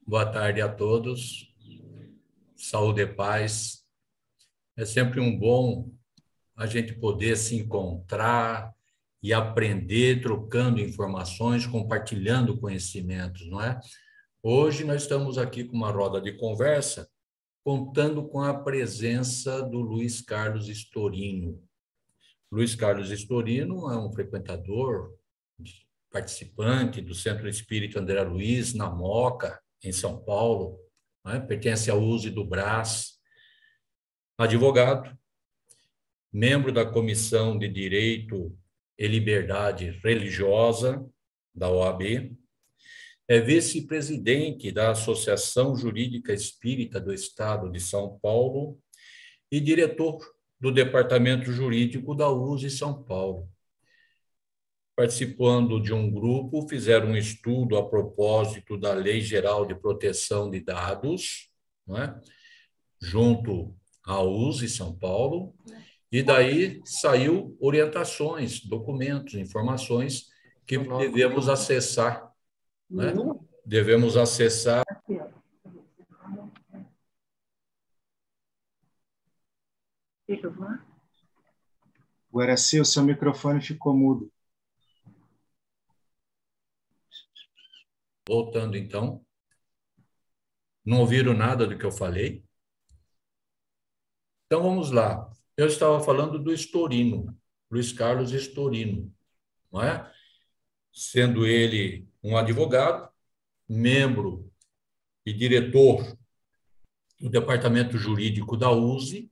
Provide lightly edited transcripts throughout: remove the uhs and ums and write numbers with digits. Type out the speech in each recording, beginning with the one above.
Boa tarde a todos. Saúde e paz. É sempre um bom a gente poder se encontrar e aprender, trocando informações, compartilhando conhecimentos, não é? Hoje nós estamos aqui com uma roda de conversa, contando com a presença do Luiz Carlos Storino. Luiz Carlos Storino é um frequentador, participante do Centro Espírita André Luiz, na Moca, em São Paulo, né? Pertence ao USE do Brás, advogado, membro da Comissão de Direito e Liberdade Religiosa da OAB, é vice-presidente da Associação Jurídica Espírita do Estado de São Paulo e diretor do Departamento Jurídico da USE São Paulo. Participando de um grupo, fizeram um estudo a propósito da Lei Geral de Proteção de Dados, não é? Junto à USE São Paulo, e daí saiu orientações, documentos, informações que devemos acessar, né? Devemos acessar. Guaraci, o seu microfone ficou mudo. Voltando, então. Não ouviram nada do que eu falei? Então, vamos lá. Eu estava falando do Storino, Luiz Carlos Storino, não é? Sendo ele um advogado, membro e diretor do Departamento Jurídico da USE,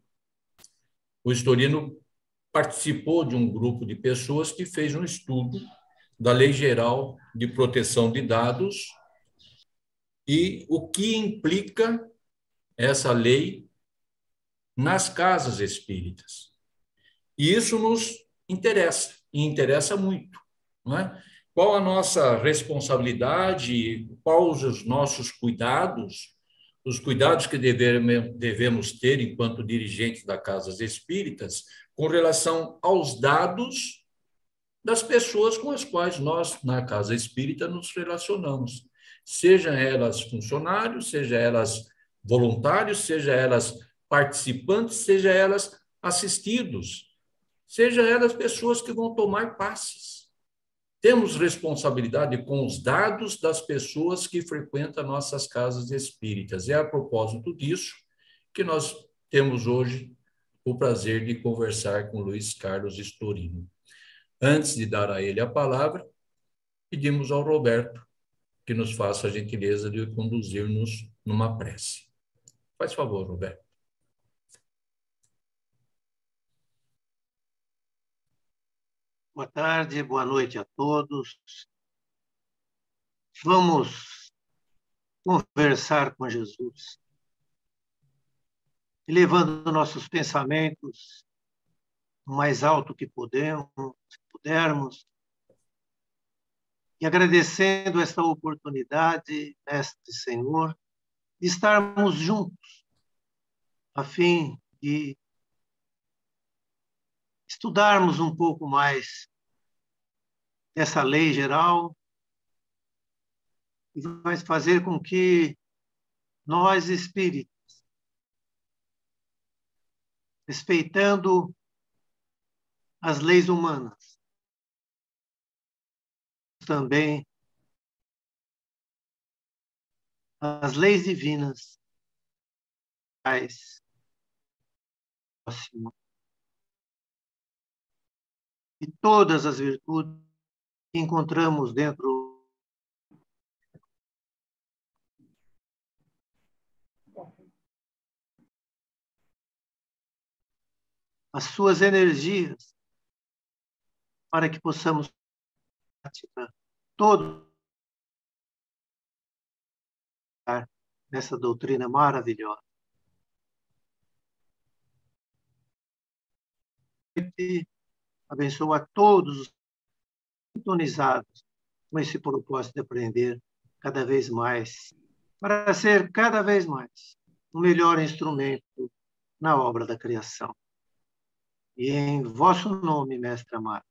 o Storino participou de um grupo de pessoas que fez um estudo da Lei Geral de Proteção de Dados e o que implica essa lei nas casas espíritas. E isso nos interessa, e interessa muito, não é? Qual a nossa responsabilidade, quais os nossos cuidados, os cuidados que devemos ter enquanto dirigentes das casas espíritas com relação aos dados das pessoas com as quais nós, na casa espírita, nos relacionamos. Seja elas funcionários, seja elas voluntários, seja elas participantes, seja elas assistidos, seja elas pessoas que vão tomar passes. Temos responsabilidade com os dados das pessoas que frequentam nossas casas espíritas. E é a propósito disso que nós temos hoje o prazer de conversar com Luiz Carlos Storino. Antes de dar a ele a palavra, pedimos ao Roberto que nos faça a gentileza de conduzir-nos numa prece. Faz favor, Roberto. Boa tarde, boa noite a todos. Vamos conversar com Jesus, elevando nossos pensamentos o mais alto que pudermos, e agradecendo esta oportunidade, Mestre Senhor, de estarmos juntos, a fim de estudarmos um pouco mais dessa lei geral e vai fazer com que nós, espíritos, respeitando as leis humanas, também as leis divinas, e todas as virtudes que encontramos dentro as suas energias para que possamos praticar todo nessa doutrina maravilhosa. E abençoa a todos os sintonizados com esse propósito de aprender cada vez mais, para ser cada vez mais o melhor instrumento na obra da criação. E em vosso nome, Mestre amado,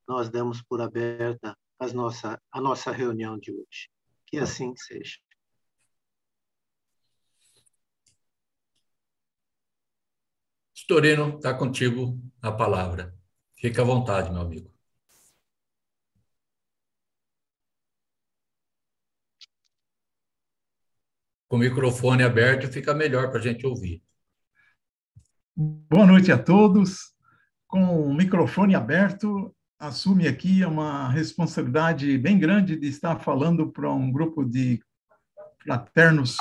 nós damos por aberta a nossa reunião de hoje. Que assim seja. Storino, está contigo a palavra. Fica à vontade, meu amigo. Com o microfone aberto, fica melhor para a gente ouvir. Boa noite a todos. Com o microfone aberto, assume aqui uma responsabilidade bem grande de estar falando para um grupo de fraternos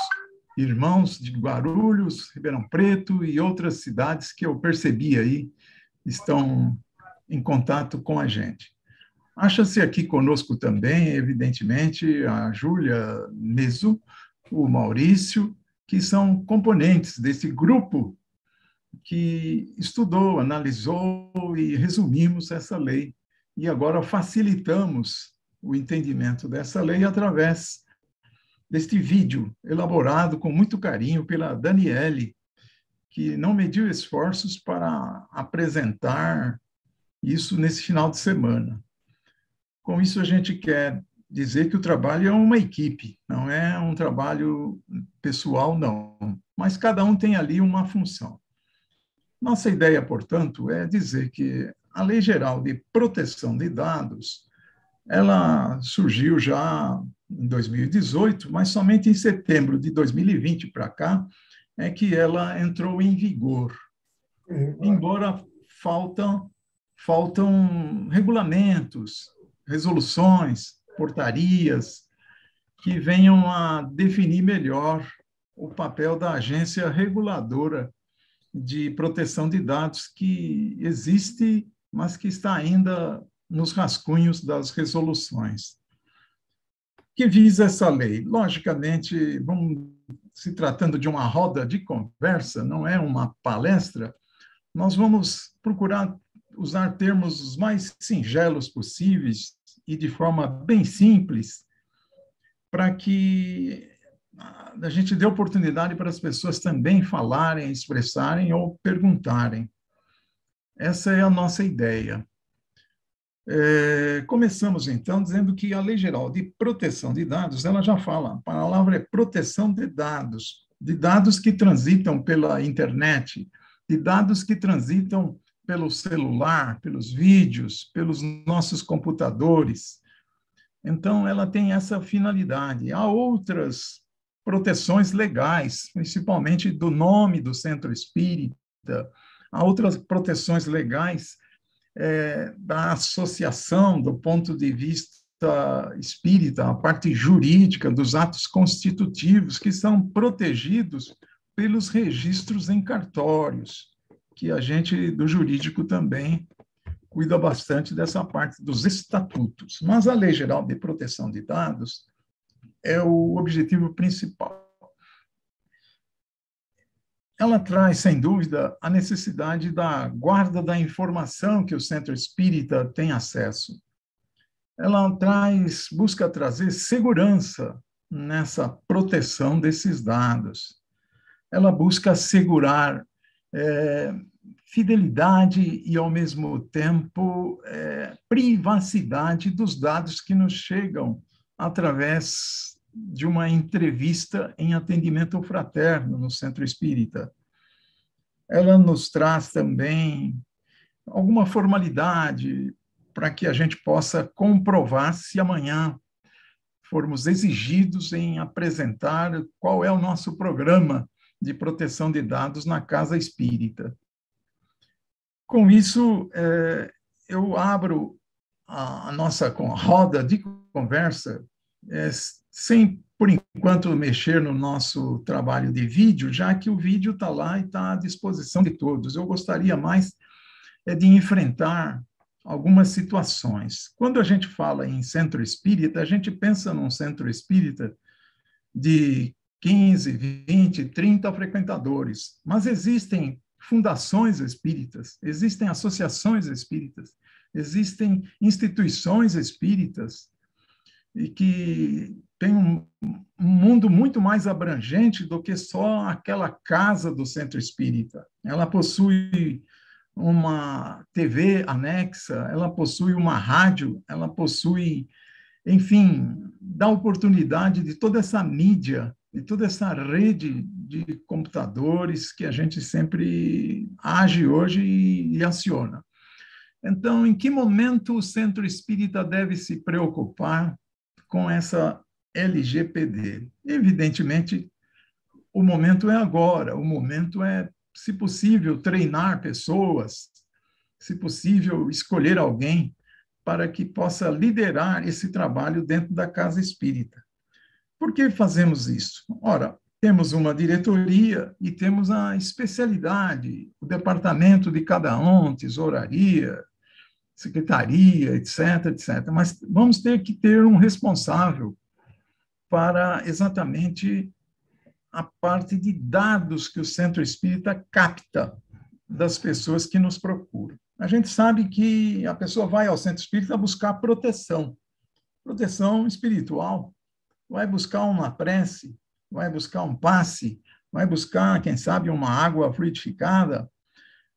irmãos de Guarulhos, Ribeirão Preto e outras cidades que eu percebi aí estão em contato com a gente. Acha-se aqui conosco também, evidentemente, a Júlia Neso, o Maurício, que são componentes desse grupo que estudou, analisou e resumimos essa lei. E agora facilitamos o entendimento dessa lei através deste vídeo elaborado com muito carinho pela Daniele, que não mediu esforços para apresentar isso nesse final de semana. Com isso, a gente quer dizer que o trabalho é uma equipe, não é um trabalho pessoal, não. Mas cada um tem ali uma função. Nossa ideia, portanto, é dizer que a Lei Geral de Proteção de Dados, ela surgiu já em 2018, mas somente em setembro de 2020 para cá é que ela entrou em vigor. Embora faltam regulamentos, resoluções, portarias que venham a definir melhor o papel da agência reguladora de proteção de dados que existe, mas que está ainda nos rascunhos das resoluções. Que visa essa lei? Logicamente, se tratando de uma roda de conversa, não é uma palestra, nós vamos procurar usar termos os mais singelos possíveis e de forma bem simples, para que a gente dê oportunidade para as pessoas também falarem, expressarem ou perguntarem. Essa é a nossa ideia. Começamos, então, dizendo que a Lei Geral de Proteção de Dados, ela já fala, a palavra é proteção de dados que transitam pela internet, de dados que transitam pelo celular, pelos vídeos, pelos nossos computadores. Então, ela tem essa finalidade. Há outras proteções legais, principalmente do nome do centro espírita, há outras proteções legais da associação, do ponto de vista espírita, a parte jurídica dos atos constitutivos, que são protegidos pelos registros em cartórios, que a gente do jurídico também cuida bastante dessa parte dos estatutos. Mas a Lei Geral de Proteção de Dados é o objetivo principal. Ela traz, sem dúvida, a necessidade da guarda da informação que o centro espírita tem acesso. Ela busca trazer segurança nessa proteção desses dados. Ela busca assegurar fidelidade e, ao mesmo tempo, privacidade dos dados que nos chegam através de uma entrevista em atendimento fraterno no Centro Espírita. Ela nos traz também alguma formalidade para que a gente possa comprovar se amanhã formos exigidos em apresentar qual é o nosso programa de proteção de dados na Casa Espírita. Com isso, eu abro a nossa roda de conversa, sem, por enquanto, mexer no nosso trabalho de vídeo, já que o vídeo está lá e está à disposição de todos. Eu gostaria mais de enfrentar algumas situações. Quando a gente fala em centro espírita, a gente pensa num centro espírita de 15, 20, 30 frequentadores, mas existem fundações espíritas, existem associações espíritas, existem instituições espíritas, e que tem um mundo muito mais abrangente do que só aquela casa do centro espírita. Ela possui uma TV anexa, ela possui uma rádio, ela possui enfim, dá oportunidade de toda essa mídia, de toda essa rede de computadores que a gente sempre age hoje e aciona. Então, em que momento o Centro Espírita deve se preocupar com essa LGPD? Evidentemente, o momento é agora, o momento é, se possível, treinar pessoas, se possível, escolher alguém para que possa liderar esse trabalho dentro da Casa Espírita. Por que fazemos isso? Ora, temos uma diretoria e temos a especialidade, o departamento de cada um, tesouraria, secretaria, etc., etc. Mas vamos ter que ter um responsável para exatamente a parte de dados que o Centro Espírita capta das pessoas que nos procuram. A gente sabe que a pessoa vai ao Centro Espírita buscar proteção espiritual, vai buscar uma prece, vai buscar um passe, vai buscar, quem sabe, uma água fluidificada,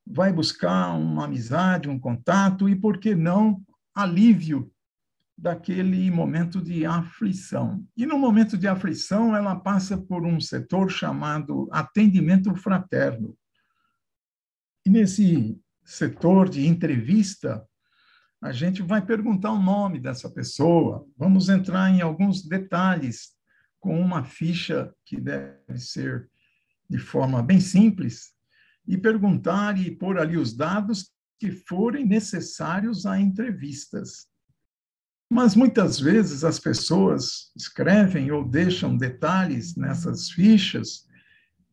vai buscar uma amizade, um contato e, por que não, alívio daquele momento de aflição. E no momento de aflição, ela passa por um setor chamado atendimento fraterno. E nesse setor de entrevista, a gente vai perguntar o nome dessa pessoa, vamos entrar em alguns detalhes com uma ficha que deve ser de forma bem simples, e perguntar e pôr ali os dados que forem necessários a entrevistas. Mas muitas vezes as pessoas escrevem ou deixam detalhes nessas fichas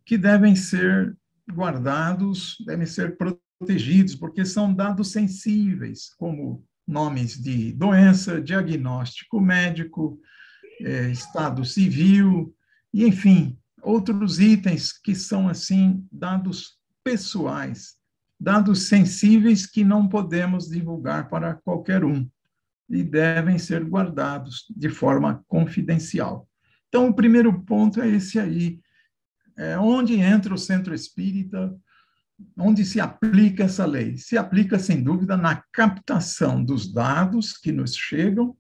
que devem ser guardados, devem ser protegidos, porque são dados sensíveis, como nomes de doença, diagnóstico médico, estado civil, e, enfim, outros itens que são, assim, dados pessoais, dados sensíveis que não podemos divulgar para qualquer um e devem ser guardados de forma confidencial. Então, o primeiro ponto é esse aí, onde entra o Centro Espírita, onde se aplica essa lei? Se aplica, sem dúvida, na captação dos dados que nos chegam,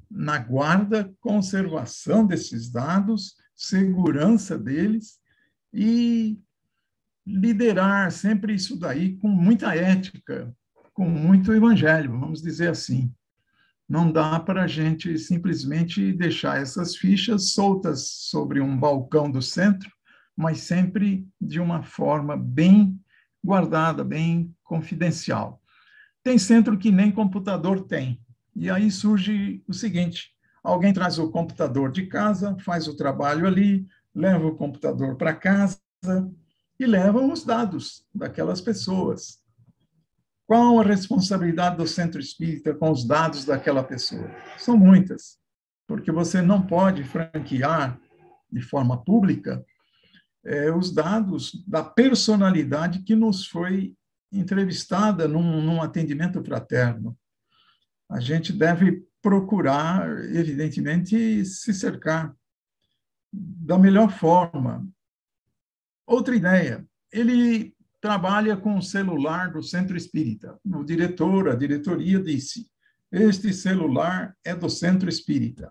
na guarda, conservação desses dados, segurança deles e liderar sempre isso daí com muita ética, com muito evangelho, vamos dizer assim. Não dá para a gente simplesmente deixar essas fichas soltas sobre um balcão do centro, mas sempre de uma forma bem guardada, bem confidencial. Tem centro que nem computador tem. E aí surge o seguinte: alguém traz o computador de casa, faz o trabalho ali, leva o computador para casa e leva os dados daquelas pessoas. Qual a responsabilidade do Centro Espírita com os dados daquela pessoa? São muitas, porque você não pode franquear de forma pública os dados da personalidade que nos foi entrevistada num atendimento fraterno. A gente deve procurar, evidentemente, se cercar da melhor forma. Outra ideia, ele trabalha com o celular do Centro Espírita. O diretor, a diretoria disse, este celular é do Centro Espírita.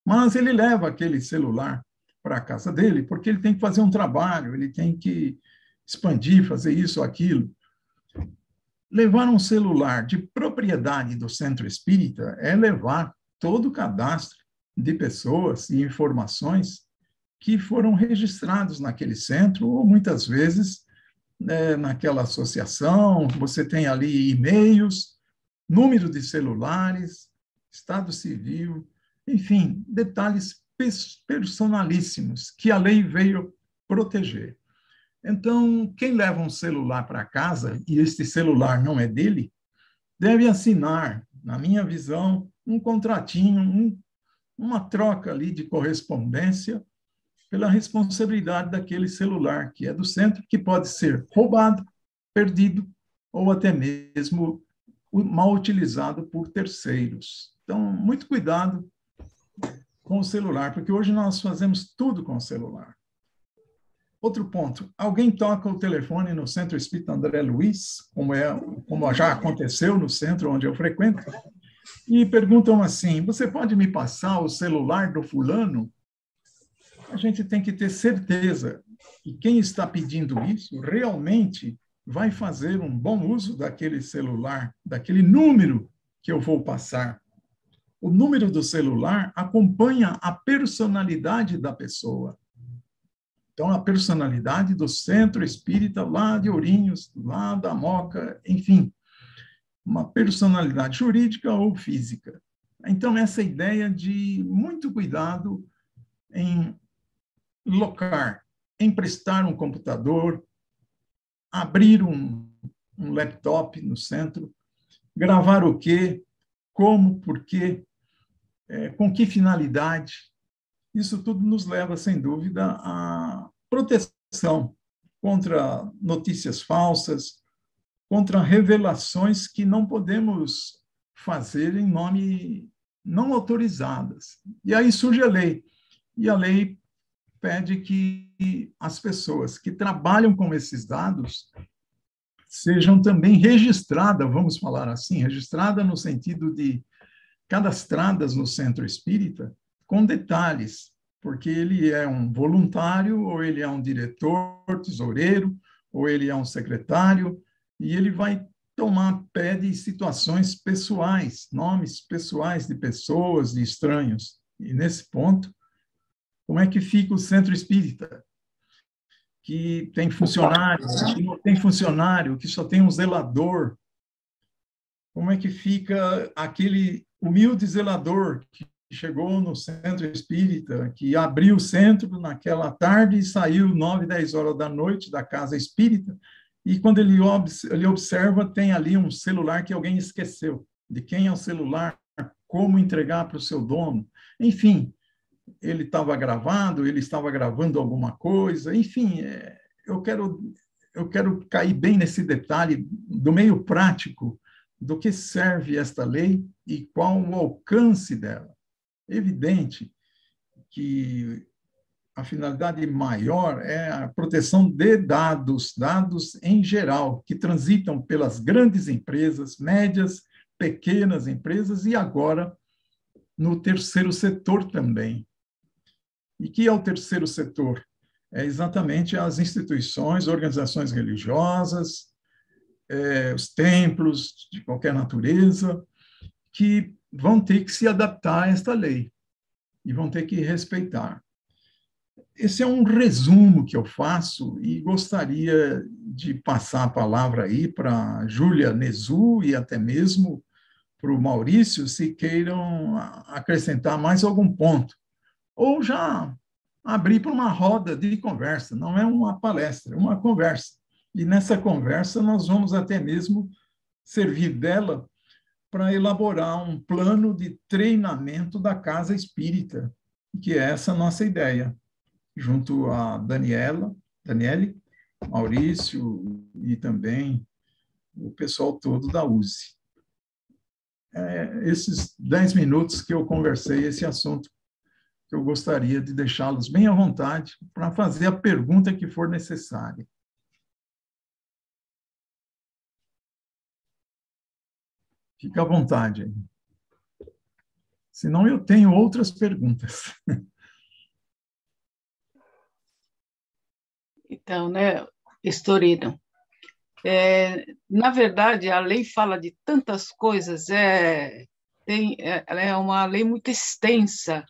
Mas ele leva aquele celular para a casa dele, porque ele tem que fazer um trabalho, ele tem que expandir, fazer isso ou aquilo. Levar um celular de propriedade do Centro Espírita é levar todo o cadastro de pessoas e informações que foram registrados naquele centro, ou muitas vezes naquela associação. Você tem ali e-mails, número de celulares, estado civil, enfim, detalhes personalíssimos que a lei veio proteger. Então, quem leva um celular para casa, e este celular não é dele, deve assinar, na minha visão, um contratinho, uma troca ali de correspondência pela responsabilidade daquele celular, que é do centro, que pode ser roubado, perdido, ou até mesmo mal utilizado por terceiros. Então, muito cuidado com o celular, porque hoje nós fazemos tudo com o celular. Outro ponto, alguém toca o telefone no Centro Espírita André Luiz, como já aconteceu no centro onde eu frequento, e perguntam assim: você pode me passar o celular do fulano? A gente tem que ter certeza que quem está pedindo isso realmente vai fazer um bom uso daquele celular, daquele número que eu vou passar. O número do celular acompanha a personalidade da pessoa. Então, a personalidade do Centro Espírita lá de Ourinhos, lá da Moca, enfim, uma personalidade jurídica ou física. Então, essa ideia de muito cuidado em locar, emprestar um computador, abrir um laptop no centro, gravar o quê, como, por quê, com que finalidade. Isso tudo nos leva, sem dúvida, à proteção contra notícias falsas, contra revelações que não podemos fazer em nome não autorizadas. E aí surge a lei. E a lei pede que as pessoas que trabalham com esses dados sejam também registradas, vamos falar assim, registradas no sentido de cadastradas no centro espírita, com detalhes, porque ele é um voluntário, ou ele é um diretor, tesoureiro, ou ele é um secretário, e ele vai tomar pé de situações pessoais, nomes pessoais de pessoas, de estranhos. E nesse ponto, como é que fica o centro espírita? Que tem funcionário, que não tem funcionário, que só tem um zelador. Como é que fica aquele humilde zelador que chegou no centro espírita, que abriu o centro naquela tarde e saiu 9, 10 horas da noite da casa espírita, e quando ele observa, tem ali um celular que alguém esqueceu. De quem é o celular? Como entregar para o seu dono? Enfim, ele estava gravado, ele estava gravando alguma coisa, enfim, eu quero cair bem nesse detalhe do meio prático do que serve esta lei e qual o alcance dela. É evidente que a finalidade maior é a proteção de dados em geral, que transitam pelas grandes empresas, médias, pequenas empresas e agora no terceiro setor também. E que é o terceiro setor? É exatamente as instituições, organizações religiosas, os templos de qualquer natureza, que vão ter que se adaptar a esta lei e vão ter que respeitar. Esse é um resumo que eu faço e gostaria de passar a palavra aí para a Júlia Nezu e até mesmo para o Maurício, se queiram acrescentar mais algum ponto. Ou já abrir para uma roda de conversa, não é uma palestra, é uma conversa. E nessa conversa nós vamos até mesmo servir dela para elaborar um plano de treinamento da Casa Espírita, que é essa nossa ideia, junto a Daniele, Maurício e também o pessoal todo da USE. Esses 10 minutos que eu conversei esse assunto, eu gostaria de deixá-los bem à vontade para fazer a pergunta que for necessária. Fique à vontade. Senão eu tenho outras perguntas. Então, né, Estorino, na verdade, a lei fala de tantas coisas, ela é uma lei muito extensa.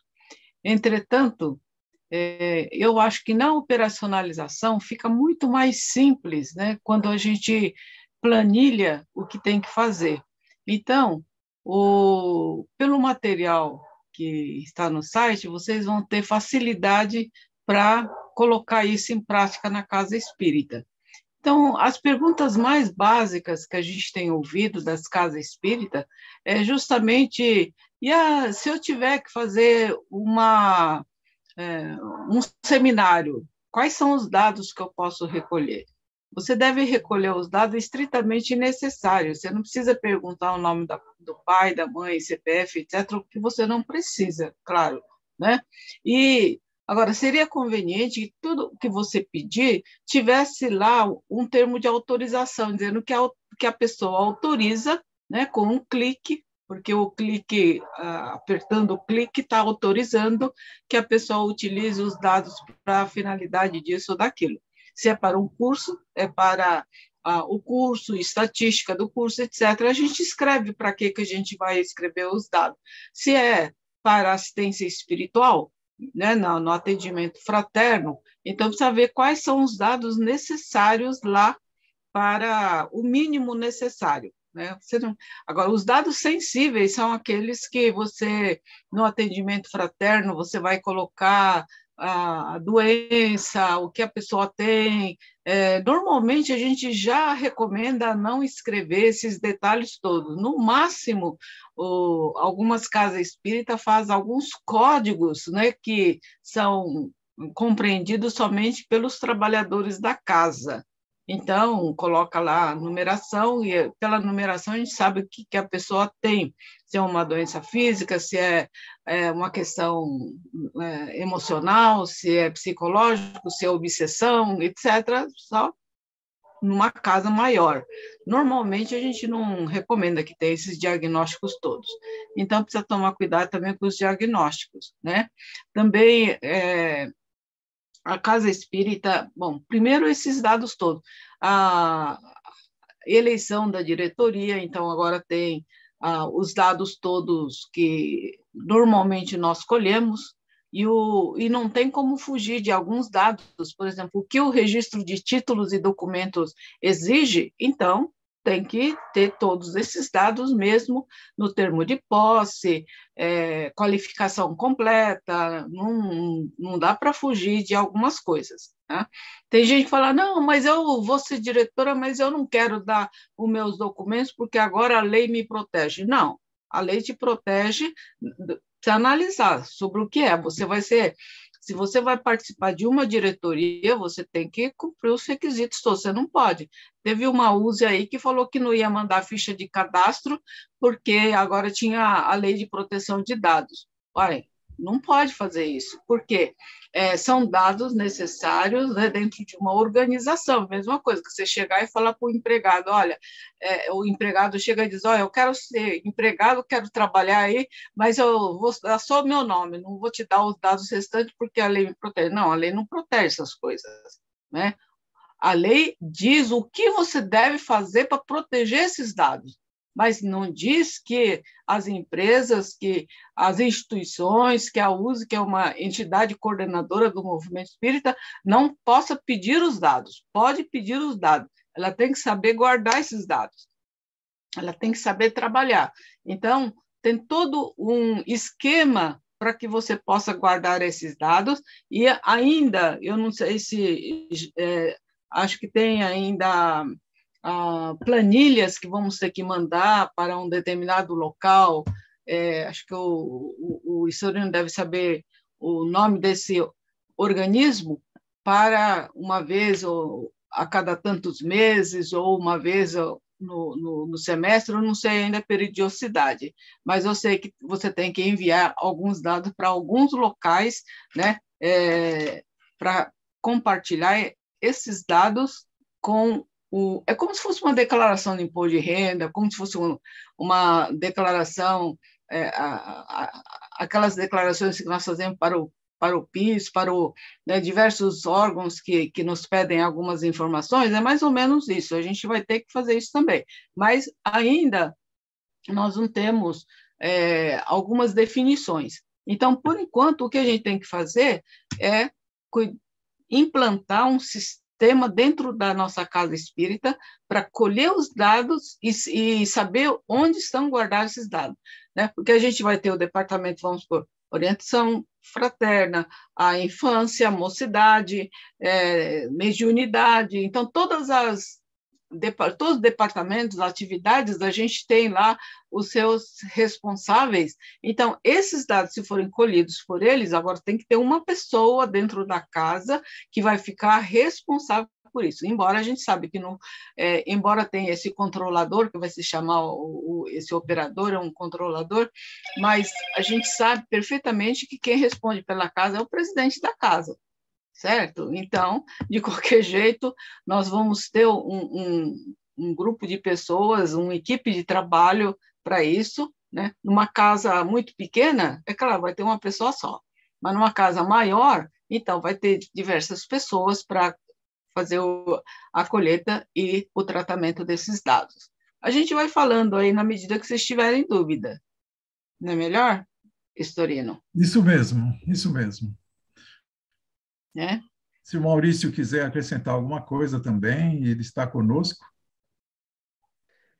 Entretanto, eu acho que na operacionalização fica muito mais simples, né, quando a gente planilha o que tem que fazer. Então, pelo material que está no site, vocês vão ter facilidade para colocar isso em prática na Casa Espírita. Então, as perguntas mais básicas que a gente tem ouvido das Casas Espírita é justamente, se eu tiver que fazer um seminário, quais são os dados que eu posso recolher? Você deve recolher os dados estritamente necessários. Você não precisa perguntar o nome do pai, da mãe, CPF, etc., o que você não precisa, claro, né? E agora, seria conveniente que tudo que você pedir tivesse lá um termo de autorização, dizendo que a pessoa autoriza, né, com um clique, porque o clique, apertando o clique, está autorizando que a pessoa utilize os dados para a finalidade disso ou daquilo. Se é para um curso, é para o curso, estatística do curso, etc. A gente escreve para que a gente vai escrever os dados. Se é para assistência espiritual, né, no atendimento fraterno, então precisa ver quais são os dados necessários lá para o mínimo necessário. Né? Agora, os dados sensíveis são aqueles que você, no atendimento fraterno, você vai colocar a doença, o que a pessoa tem. Normalmente, a gente já recomenda não escrever esses detalhes todos. No máximo, algumas casas espíritas fazem alguns códigos, né, que são compreendidos somente pelos trabalhadores da casa. Então, coloca lá a numeração, e pela numeração a gente sabe o que a pessoa tem, se é uma doença física, se é uma questão emocional, se é psicológico, se é obsessão, etc., só numa casa maior. Normalmente, a gente não recomenda que tenha esses diagnósticos todos. Então, precisa tomar cuidado também com os diagnósticos, né? Também... a casa espírita, bom, primeiro esses dados todos, a eleição da diretoria, então agora tem os dados todos que normalmente nós colhemos, e não tem como fugir de alguns dados, por exemplo, o que o registro de títulos e documentos exige, então tem que ter todos esses dados mesmo no termo de posse, qualificação completa, não dá para fugir de algumas coisas. Tá? Tem gente que fala, não, mas eu vou ser diretora, mas eu não quero dar os meus documentos porque agora a lei me protege. Não, a lei te protege, precisa analisar sobre o que é. Se você vai participar de uma diretoria, você tem que cumprir os requisitos todos, você não pode. Teve uma USE aí que falou que não ia mandar ficha de cadastro porque agora tinha a lei de proteção de dados. Olha, não pode fazer isso, porque são dados necessários, né, dentro de uma organização, mesma coisa que você chegar e falar para o empregado, olha, o empregado chega e diz, olha, eu quero ser empregado, quero trabalhar aí, mas eu vou dar só o meu nome, não vou te dar os dados restantes porque a lei me protege. Não, a lei não protege essas coisas, né? A lei diz o que você deve fazer para proteger esses dados, mas não diz que as empresas, que as instituições, que a USE, que é uma entidade coordenadora do movimento espírita, não possa pedir os dados. Pode pedir os dados, ela tem que saber guardar esses dados, ela tem que saber trabalhar. Então, tem todo um esquema para que você possa guardar esses dados, e ainda, eu não sei se... acho que tem ainda... planilhas que vamos ter que mandar para um determinado local. Acho que o historiador deve saber o nome desse organismo, para uma vez ou a cada tantos meses, ou uma vez no semestre, eu não sei ainda a periodicidade, mas eu sei que você tem que enviar alguns dados para alguns locais, né, para compartilhar esses dados com é como se fosse uma declaração de imposto de renda, como se fosse uma declaração, aquelas declarações que nós fazemos para o PIS, para né, diversos órgãos que nos pedem algumas informações, é mais ou menos isso, a gente vai ter que fazer isso também. Mas ainda nós não temos algumas definições. Então, por enquanto, o que a gente tem que fazer é implantar um sistema dentro da nossa casa espírita para colher os dados e saber onde estão guardados esses dados, né? Porque a gente vai ter o departamento, vamos supor, orientação fraterna, a infância, a mocidade, mediunidade, então todos os departamentos, atividades, a gente tem lá os seus responsáveis. Então, esses dados, se forem colhidos por eles, agora tem que ter uma pessoa dentro da casa que vai ficar responsável por isso. Embora a gente sabe que não, embora tenha esse controlador, que vai se chamar esse operador, é um controlador, mas a gente sabe perfeitamente que quem responde pela casa é o presidente da casa. Certo? Então, de qualquer jeito, nós vamos ter um grupo de pessoas, uma equipe de trabalho para isso, né? Numa casa muito pequena, é claro, vai ter uma pessoa só, mas numa casa maior, então vai ter diversas pessoas para fazer a colheita e o tratamento desses dados. A gente vai falando aí na medida que vocês tiverem dúvida. Não é melhor, Estorino? Isso mesmo, isso mesmo. Né? Se o Maurício quiser acrescentar alguma coisa também, ele está conosco.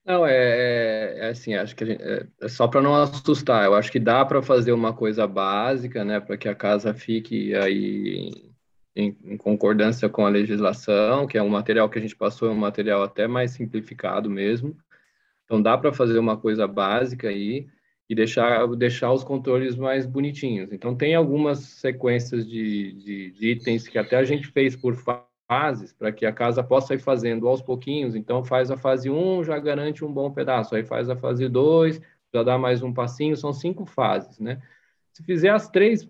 Não, assim, acho que é só para não assustar. Eu acho que dá para fazer uma coisa básica, né, para que a casa fique aí em concordância com a legislação, que é um material que a gente passou, é um material até mais simplificado mesmo. Então, dá para fazer uma coisa básica aí e deixar os controles mais bonitinhos. Então, tem algumas sequências de itens que até a gente fez por fases, para que a casa possa ir fazendo aos pouquinhos. Então, faz a fase 1, já garante um bom pedaço. Aí faz a fase 2, já dá mais um passinho. São 5 fases, né? Se fizer as 3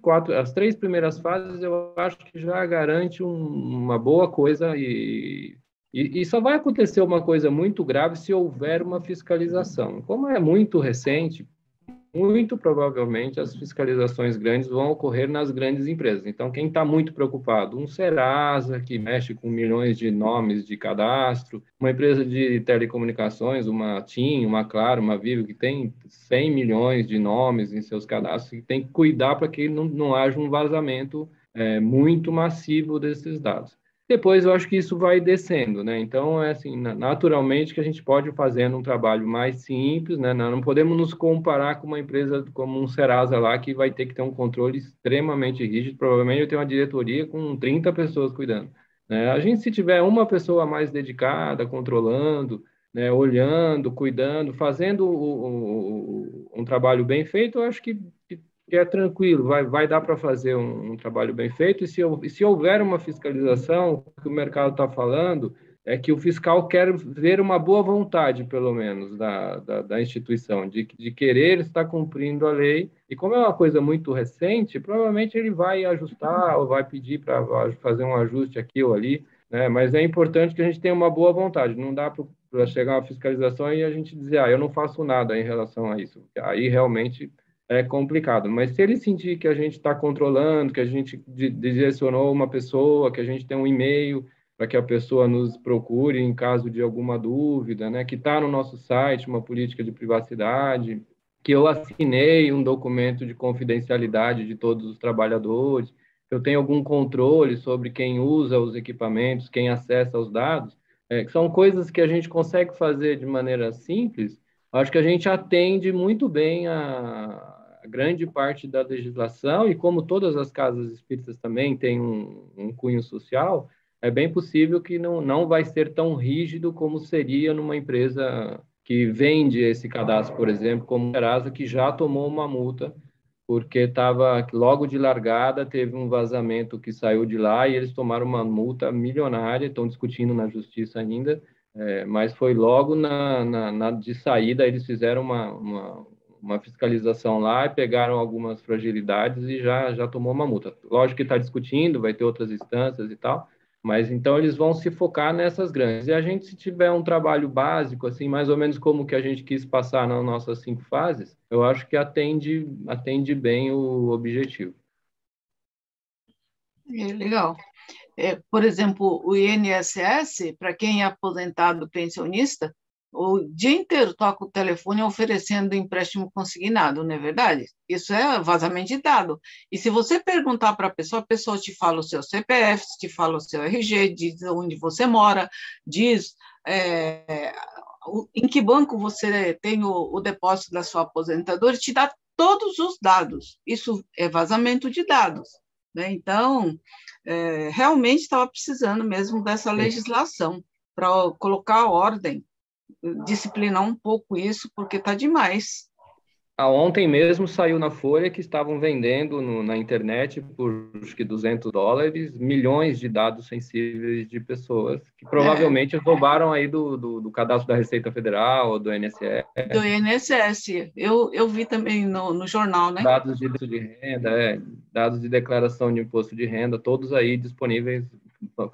primeiras fases, eu acho que já garante uma boa coisa e só vai acontecer uma coisa muito grave se houver uma fiscalização. Como é muito recente, muito provavelmente as fiscalizações grandes vão ocorrer nas grandes empresas. Então, quem está muito preocupado? Um Serasa, que mexe com milhões de nomes de cadastro, uma empresa de telecomunicações, uma TIM, uma Claro, uma Vivo, que tem 100 milhões de nomes em seus cadastros, e tem que cuidar para que não haja um vazamento muito massivo desses dados. Depois eu acho que isso vai descendo, né? Então, é assim, naturalmente que a gente pode ir fazendo um trabalho mais simples, né? Não podemos nos comparar com uma empresa como um Serasa lá, que vai ter que ter um controle extremamente rígido. Provavelmente eu tenho uma diretoria com 30 pessoas cuidando, né? A gente, se tiver uma pessoa mais dedicada, controlando, né? Olhando, cuidando, fazendo um trabalho bem feito, eu acho que é tranquilo, vai dar para fazer um trabalho bem feito, e se houver uma fiscalização, o que o mercado está falando é que o fiscal quer ver uma boa vontade, pelo menos, da instituição, de querer estar cumprindo a lei, e como é uma coisa muito recente, provavelmente ele vai ajustar ou vai pedir para fazer um ajuste aqui ou ali, né? Mas é importante que a gente tenha uma boa vontade, não dá para chegar uma fiscalização e a gente dizer, eu não faço nada em relação a isso, aí realmente é complicado, mas se ele sentir que a gente está controlando, que a gente direcionou uma pessoa, que a gente tem um e-mail para que a pessoa nos procure em caso de alguma dúvida, né, que está no nosso site uma política de privacidade, que eu assinei um documento de confidencialidade de todos os trabalhadores, que eu tenho algum controle sobre quem usa os equipamentos, quem acessa os dados, que são coisas que a gente consegue fazer de maneira simples. Acho que a gente atende muito bem a grande parte da legislação, e como todas as casas espíritas também têm um cunho social, é bem possível que não vai ser tão rígido como seria numa empresa que vende esse cadastro, por exemplo, como a Serasa, que já tomou uma multa, porque estava logo de largada, teve um vazamento que saiu de lá e eles tomaram uma multa milionária, estão discutindo na justiça ainda, mas foi logo de saída, eles fizeram uma fiscalização lá e pegaram algumas fragilidades e já tomou uma multa. Lógico que está discutindo, vai ter outras instâncias e tal, mas então eles vão se focar nessas grandes. E a gente, se tiver um trabalho básico, assim, mais ou menos como que a gente quis passar nas nossas 5 fases, eu acho que atende bem o objetivo. Legal. Por exemplo, o INSS, para quem é aposentado pensionista, o dia inteiro toca o telefone oferecendo empréstimo consignado, não é verdade? Isso é vazamento de dado. E se você perguntar para a pessoa te fala o seu CPF, te fala o seu RG, diz onde você mora, diz em que banco você tem o depósito da sua aposentadoria, te dá todos os dados. Isso é vazamento de dados, né? Então, realmente estava precisando mesmo dessa legislação para colocar ordem, disciplinar um pouco isso, porque está demais. Ontem mesmo saiu na Folha que estavam vendendo na internet por, acho que $200, milhões de dados sensíveis de pessoas, que provavelmente roubaram aí do cadastro da Receita Federal ou do INSS. Do INSS, eu vi também no jornal, né? Dados de imposto de renda, dados de declaração de imposto de renda, todos aí disponíveis,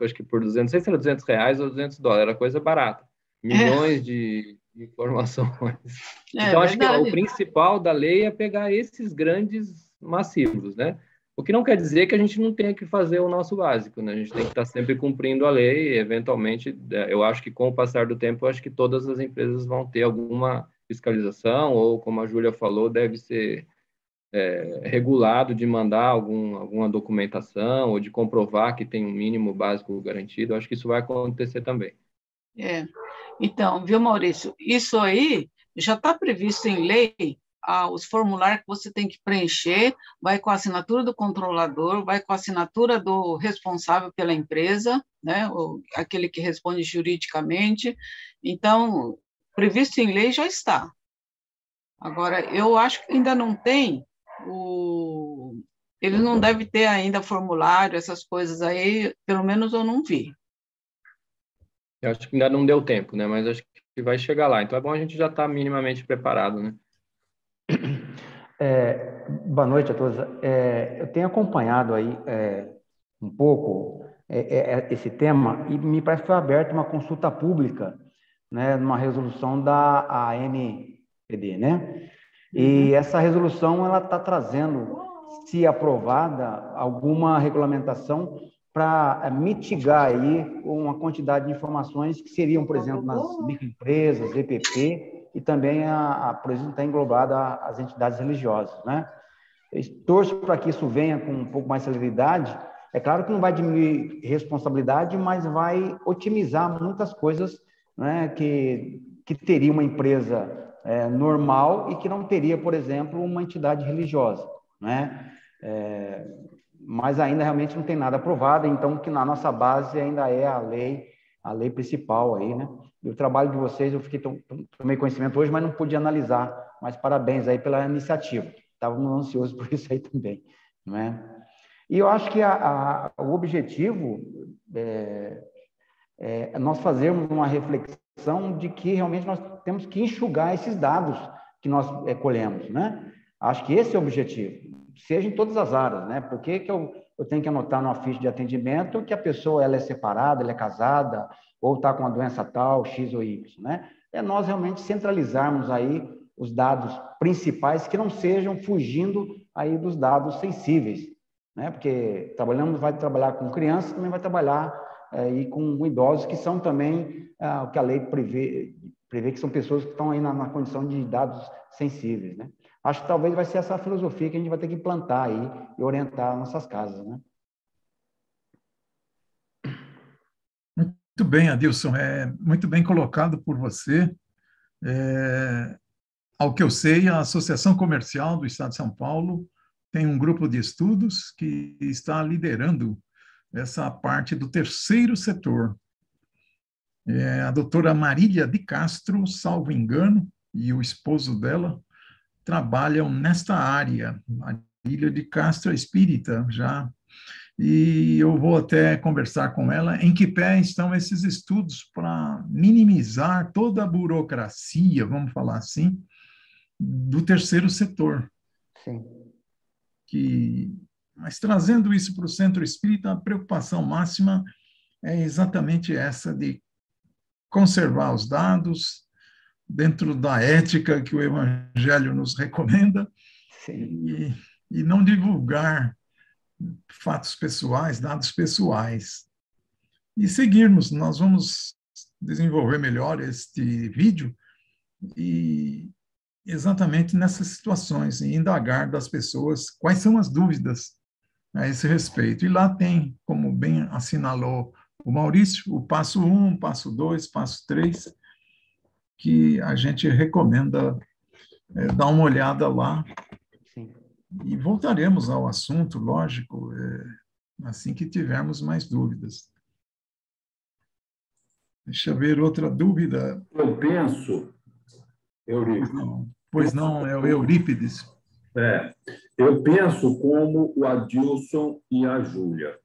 acho que por 200, não sei se era R$200 ou $200, era coisa barata. milhões de informações. Então, acho que o principal da lei é pegar esses grandes massivos, né? O que não quer dizer que a gente não tenha que fazer o nosso básico, né? A gente tem que estar sempre cumprindo a lei e, eventualmente, eu acho que com o passar do tempo, eu acho que todas as empresas vão ter alguma fiscalização ou, como a Júlia falou, deve ser regulado de mandar alguma documentação ou de comprovar que tem um mínimo básico garantido. Eu acho que isso vai acontecer também. Então, viu, Maurício? Isso aí já está previsto em lei, os formulários que você tem que preencher, vai com a assinatura do controlador, vai com a assinatura do responsável pela empresa, né? Aquele que responde juridicamente. Então, previsto em lei já está. Agora, eu acho que ainda não tem eles não devem ter ainda formulário, essas coisas aí, pelo menos eu não vi. Eu acho que ainda não deu tempo, né? Mas acho que vai chegar lá. Então é bom a gente já estar minimamente preparado, né? Boa noite a todos. Eu tenho acompanhado aí um pouco esse tema e me parece que foi aberta uma consulta pública, né, numa resolução da ANPD, né? E essa resolução ela está trazendo, se aprovada, alguma regulamentação para mitigar aí uma quantidade de informações que seriam, por exemplo, nas microempresas, EPP, e também, por exemplo, está englobada as entidades religiosas, né? Eu torço para que isso venha com um pouco mais de celeridade. É claro que não vai diminuir responsabilidade, mas vai otimizar muitas coisas, né, que teria uma empresa normal e que não teria, por exemplo, uma entidade religiosa, né? Mas ainda realmente não tem nada aprovado, então que na nossa base ainda é a lei principal aí, né? E o trabalho de vocês, eu tomei conhecimento hoje, mas não pude analisar, mas parabéns aí pela iniciativa, estávamos ansiosos por isso aí também, não é? E eu acho que o objetivo é nós fazermos uma reflexão de que realmente nós temos que enxugar esses dados que nós colhemos, né? Acho que esse é o objetivo, seja em todas as áreas, né? Por que eu tenho que anotar numa ficha de atendimento que a pessoa ela é separada, ela é casada, ou está com uma doença tal, X ou Y, né? É nós realmente centralizarmos aí os dados principais que não sejam fugindo aí dos dados sensíveis, né? Porque vai trabalhar com crianças, também vai trabalhar e com idosos, que são também o que a lei prevê que são pessoas que estão aí na condição de dados sensíveis, né? Acho que talvez vai ser essa filosofia que a gente vai ter que implantar aí e orientar nossas casas, né? Muito bem, Adilson, muito bem colocado por você. Ao que eu sei, a Associação Comercial do Estado de São Paulo tem um grupo de estudos que está liderando essa parte do terceiro setor. A doutora Marília de Castro, salvo engano, e o esposo dela trabalham nesta área. Marília de Castro é espírita já, e eu vou até conversar com ela em que pé estão esses estudos para minimizar toda a burocracia, vamos falar assim, do terceiro setor. Sim. Mas trazendo isso para o centro espírita, a preocupação máxima é exatamente essa de conservar os dados dentro da ética que o Evangelho nos recomenda e não divulgar fatos pessoais, dados pessoais. E seguirmos, nós vamos desenvolver melhor este vídeo e exatamente nessas situações, e indagar das pessoas quais são as dúvidas a esse respeito. E lá tem, como bem assinalou o Maurício, o passo 1, passo 2, passo 3, que a gente recomenda dar uma olhada lá. Sim. E voltaremos ao assunto, lógico, assim que tivermos mais dúvidas. Deixa eu ver outra dúvida. Eu penso, Eurípides. Pois não, é o Eurípides. Eu penso como o Adilson e a Júlia.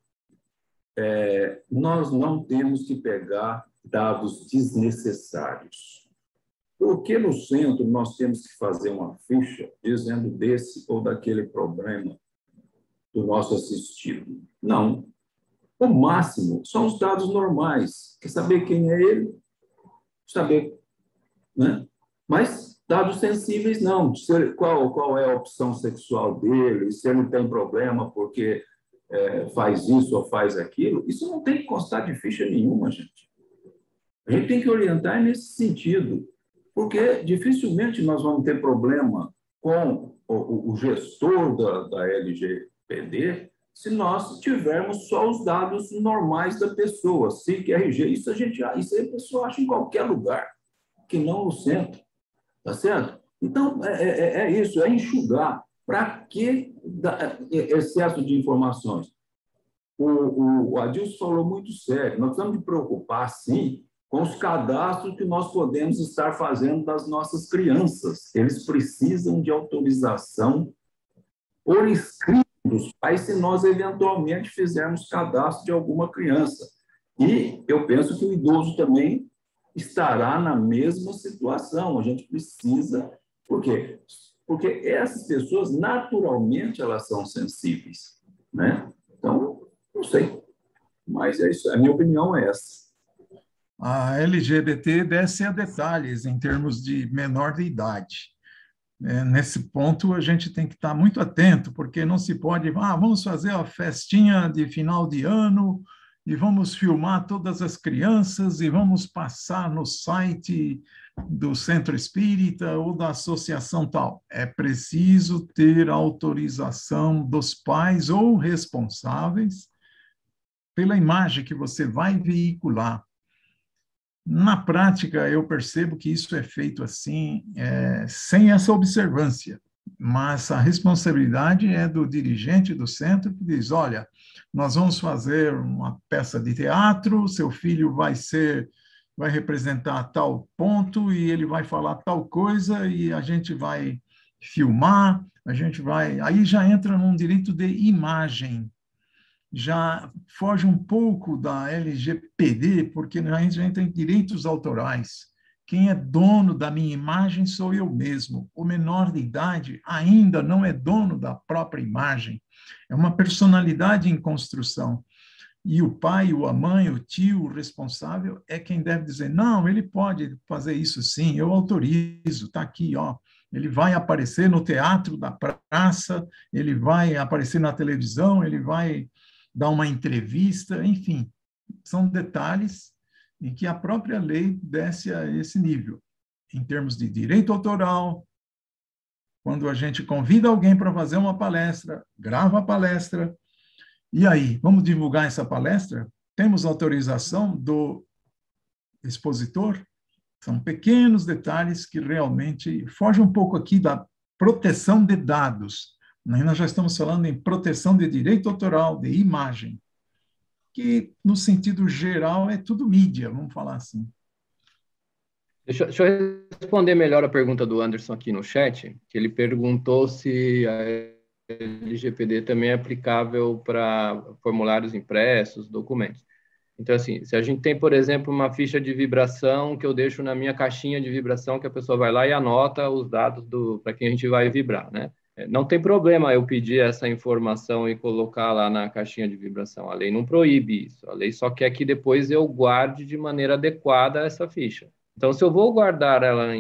Nós não temos que pegar dados desnecessários. Porque no centro nós temos que fazer uma ficha dizendo desse ou daquele problema do nosso assistido? Não. O máximo são os dados normais. Quer saber quem é ele? saber, né? Mas dados sensíveis, não. Qual é a opção sexual dele, se ele tem problema porque faz isso ou faz aquilo, isso não tem que constar de ficha nenhuma, gente. A gente tem que orientar nesse sentido, porque dificilmente nós vamos ter problema com o gestor da LGPD se nós tivermos só os dados normais da pessoa, SIC, RG. Isso aí a pessoa acha em qualquer lugar, que não no centro. Tá certo? Então, é isso, é enxugar. Para que excesso de informações? O Adilson falou muito sério. Nós estamos de preocupar, sim, com os cadastros que nós podemos estar fazendo das nossas crianças. Eles precisam de autorização por escrito dos pais se nós, eventualmente, fizermos cadastro de alguma criança. E eu penso que o idoso também estará na mesma situação. A gente precisa... Por quê? Porque essas pessoas, naturalmente, elas são sensíveis, né? Então, não sei. Mas é isso. A minha opinião é essa. A LGBT desce a detalhes em termos de menor de idade. Nesse ponto, a gente tem que estar muito atento, porque não se pode... vamos fazer a festinha de final de ano e vamos filmar todas as crianças e vamos passar no site do Centro Espírita ou da associação tal. É preciso ter autorização dos pais ou responsáveis pela imagem que você vai veicular. Na prática, eu percebo que isso é feito assim, sem essa observância, mas a responsabilidade é do dirigente do centro que diz, olha, nós vamos fazer uma peça de teatro, seu filho vai representar tal ponto e ele vai falar tal coisa e a gente vai filmar, aí já entra num direito de imagem, já foge um pouco da LGPD, porque a gente já tem direitos autorais. Quem é dono da minha imagem sou eu mesmo. O menor de idade ainda não é dono da própria imagem. É uma personalidade em construção. E o pai, a mãe, o tio, o responsável é quem deve dizer, não, ele pode fazer isso sim, eu autorizo, está aqui, ó. Ele vai aparecer no teatro da praça, ele vai aparecer na televisão, ele vai dar uma entrevista, enfim, são detalhes em que a própria lei desce a esse nível. Em termos de direito autoral, quando a gente convida alguém para fazer uma palestra, grava a palestra, e aí, vamos divulgar essa palestra? Temos autorização do expositor? São pequenos detalhes que realmente fogem um pouco aqui da proteção de dados. Nós já estamos falando em proteção de direito autoral, de imagem, que, no sentido geral, é tudo mídia, vamos falar assim. Deixa eu responder melhor a pergunta do Anderson aqui no chat, que ele perguntou se a LGPD também é aplicável para formulários impressos, documentos. Então, assim, se a gente tem, por exemplo, uma ficha de vibração que eu deixo na minha caixinha de vibração, que a pessoa vai lá e anota os dados para quem a gente vai vibrar, né? Não tem problema eu pedir essa informação e colocar lá na caixinha de vibração. A lei não proíbe isso. A lei só quer que depois eu guarde de maneira adequada essa ficha. Então, se eu vou guardar ela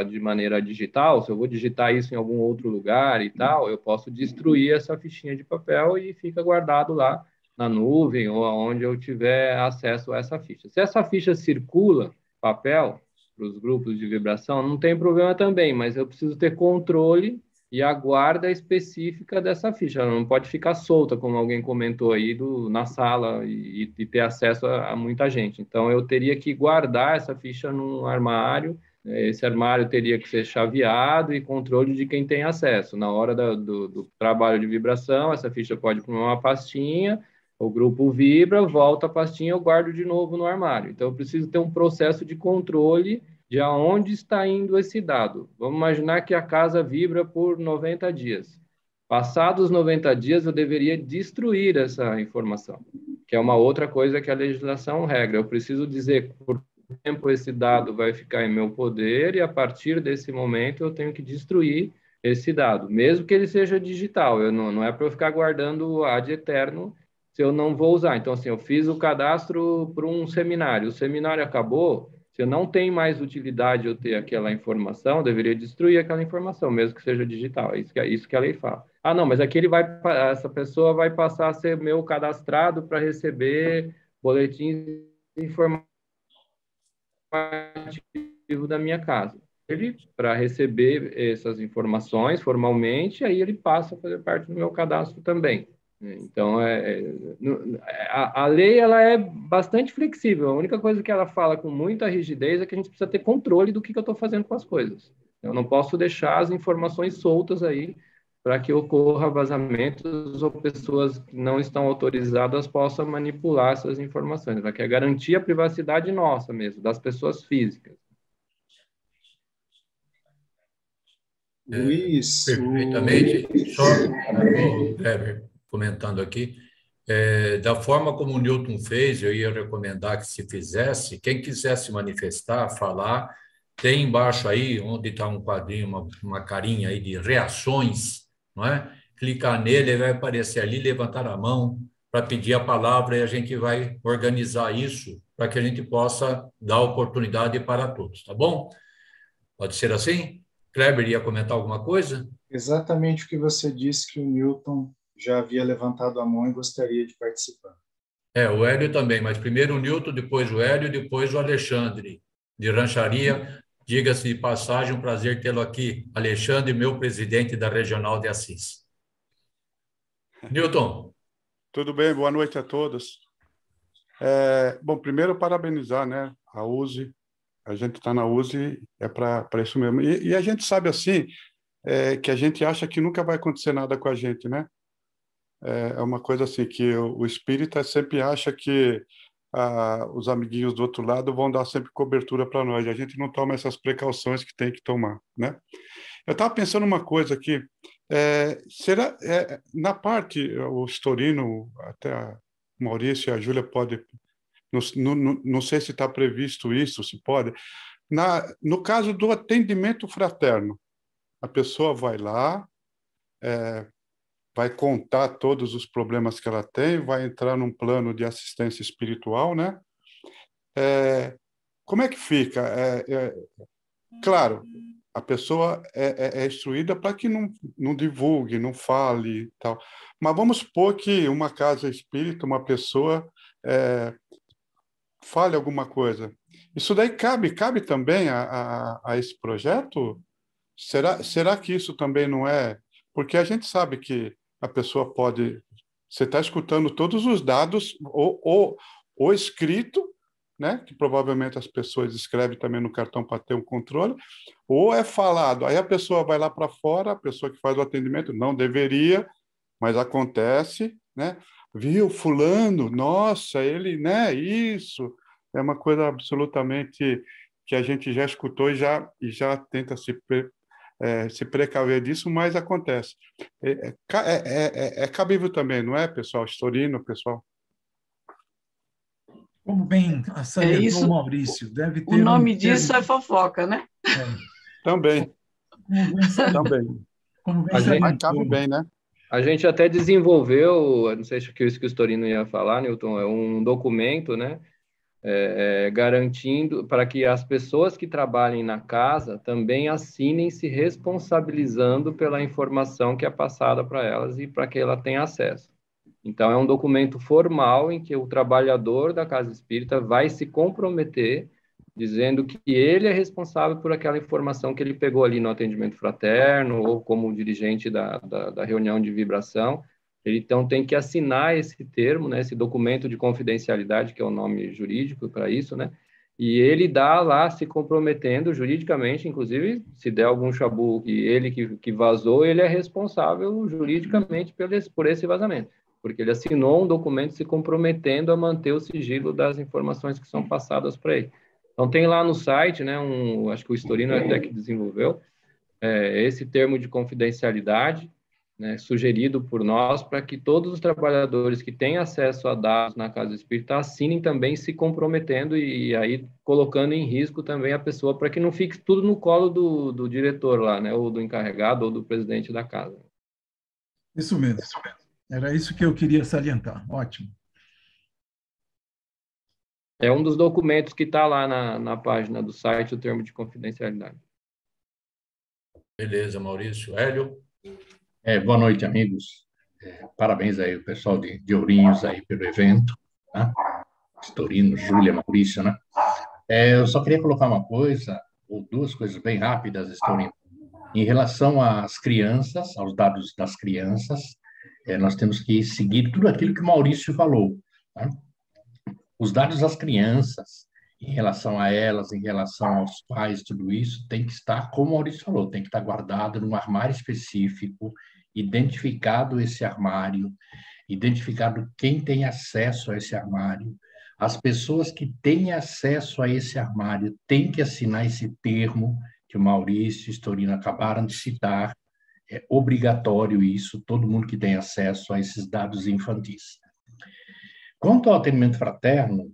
de maneira digital, se eu vou digitar isso em algum outro lugar e tal, eu posso destruir essa fichinha de papel e fica guardado lá na nuvem ou aonde eu tiver acesso a essa ficha. Se essa ficha circula, papel, para os grupos de vibração, não tem problema também, mas eu preciso ter controle e a guarda específica dessa ficha. Ela não pode ficar solta, como alguém comentou aí, na sala e ter acesso a muita gente. Então, eu teria que guardar essa ficha num armário. Esse armário teria que ser chaveado e controle de quem tem acesso. Na hora do trabalho de vibração, essa ficha pode ir para uma pastinha, o grupo vibra, volta a pastinha, eu guardo de novo no armário. Então, eu preciso ter um processo de controle de aonde está indo esse dado. Vamos imaginar que a casa vibra por 90 dias. Passados 90 dias, eu deveria destruir essa informação, que é uma outra coisa que a legislação regra. Eu preciso dizer por quanto tempo esse dado vai ficar em meu poder e, a partir desse momento, eu tenho que destruir esse dado, mesmo que ele seja digital. Não é para eu ficar guardando ad eterno se eu não vou usar. Então, assim, eu fiz o cadastro para um seminário. O seminário acabou. Se não tem mais utilidade eu ter aquela informação, eu deveria destruir aquela informação, mesmo que seja digital. É isso que a lei fala. Ah, não, mas aqui essa pessoa vai passar a ser meu cadastrado para receber boletins informativos da minha casa. Ele, para receber essas informações formalmente, aí ele passa a fazer parte do meu cadastro também. Então, a lei ela é bastante flexível. A única coisa que ela fala com muita rigidez é que a gente precisa ter controle do que eu estou fazendo com as coisas. Eu não posso deixar as informações soltas aí para que ocorra vazamentos ou pessoas que não estão autorizadas possam manipular essas informações. Ela quer garantir a privacidade nossa mesmo, das pessoas físicas. Luiz, Perfeitamente. Só, Kleber, comentando aqui, da forma como o Newton fez, eu ia recomendar que se fizesse, quem quisesse manifestar, falar, tem embaixo aí, onde está um quadrinho, uma carinha aí de reações, não é? Clicar nele, ele vai aparecer ali, levantar a mão para pedir a palavra e a gente vai organizar isso para que a gente possa dar oportunidade para todos, tá bom? Pode ser assim? Kleber ia comentar alguma coisa? exatamente o que você disse, que o Newton já havia levantado a mão e gostaria de participar. O Hélio também, mas primeiro o Newton, depois o Hélio, depois o Alexandre, de Rancharia. Diga-se de passagem, um prazer tê-lo aqui. Alexandre, meu presidente da Regional de Assis. Newton. Tudo bem, boa noite a todos. Bom, primeiro parabenizar, né, a USE. A gente está na USE, é para isso mesmo. E a gente sabe, assim, que a gente acha que nunca vai acontecer nada com a gente, né? É uma coisa assim, que o espírita sempre acha que os amiguinhos do outro lado vão dar sempre cobertura para nós. A gente não toma essas precauções que tem que tomar, né? Eu estava pensando uma coisa aqui. Será, na parte, o Storino, até o Maurício e a Júlia podem... Não sei se está previsto isso, se pode. No caso do atendimento fraterno, a pessoa vai lá, vai contar todos os problemas que ela tem, vai entrar num plano de assistência espiritual, né? Como é que fica? Claro, a pessoa é instruída para que não divulgue, não fale e tal. Mas vamos supor que uma casa espírita, uma pessoa fale alguma coisa. Isso daí cabe também a esse projeto? Será que isso também não é? Porque a gente sabe que a pessoa pode... Você está escutando todos os dados, ou escrito, né? Que provavelmente as pessoas escrevem também no cartão para ter um controle, ou é falado. Aí a pessoa vai lá para fora, a pessoa que faz o atendimento, não deveria, mas acontece, né? Viu, fulano, nossa, ele, né? Isso é uma coisa absolutamente que a gente já escutou e já tenta se precaver disso, mas acontece. É cabível também, não é, pessoal? Storino, pessoal? Como bem salientou o Maurício, deve ter o nome disso é fofoca, né? Também. Como bem salientou. Cabe bem, né? A gente até desenvolveu, não sei se isso que o Storino ia falar, Newton, é um documento, né, garantindo para que as pessoas que trabalhem na casa também assinem se responsabilizando pela informação que é passada para elas e para que ela tenha acesso. Então, é um documento formal em que o trabalhador da casa espírita vai se comprometer dizendo que ele é responsável por aquela informação que ele pegou ali no atendimento fraterno ou como dirigente da reunião de vibração. Ele, então, tem que assinar esse termo, né, esse documento de confidencialidade, que é o nome jurídico para isso, né, e ele dá lá se comprometendo juridicamente, inclusive, se der algum chabu que vazou, ele é responsável juridicamente por esse vazamento, porque ele assinou um documento se comprometendo a manter o sigilo das informações que são passadas para ele. Então, tem lá no site, né, acho que o Storino até que desenvolveu, esse termo de confidencialidade, né, sugerido por nós, para que todos os trabalhadores que têm acesso a dados na casa espírita assinem também se comprometendo e aí colocando em risco também a pessoa, para que não fique tudo no colo do diretor lá, né, ou do encarregado ou do presidente da casa. Isso mesmo. Era isso que eu queria salientar. Ótimo. É um dos documentos que está lá na página do site, o termo de confidencialidade. Beleza, Maurício. Hélio? Boa noite, amigos. Parabéns aí, o pessoal de Ourinhos aí pelo evento, né? Storino, Júlia, Maurício, né? Eu só queria colocar uma coisa, ou duas coisas bem rápidas, Storino. Em relação às crianças, aos dados das crianças, nós temos que seguir tudo aquilo que o Maurício falou, tá? Os dados das crianças, em relação a elas, em relação aos pais, tudo isso, tem que estar, como o Maurício falou, tem que estar guardado num armário específico, identificado esse armário, identificado quem tem acesso a esse armário. As pessoas que têm acesso a esse armário têm que assinar esse termo que o Maurício e o Storino acabaram de citar. É obrigatório isso, todo mundo que tem acesso a esses dados infantis. Quanto ao atendimento fraterno,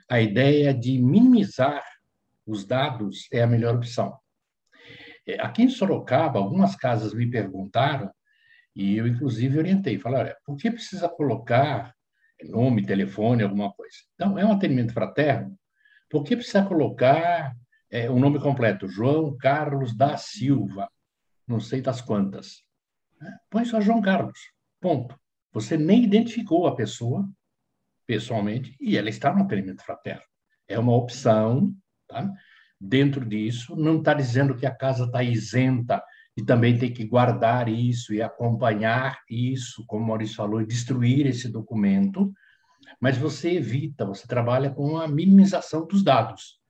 a ideia de minimizar os dados é a melhor opção. Aqui em Sorocaba, algumas casas me perguntaram, e eu, inclusive, orientei. Falei, olha, por que precisa colocar nome, telefone, alguma coisa? Então, é um atendimento fraterno, por que precisa colocar o nome completo? João Carlos da Silva, não sei das quantas. Põe só João Carlos, ponto. Você nem identificou a pessoa pessoalmente e ela está no atendimento fraterno. É uma opção, tá? Dentro disso, não está dizendo que a casa está isenta e também tem que guardar isso e acompanhar isso, como o Maurício falou, e destruir esse documento, mas você evita, você trabalha com a minimização dos dados,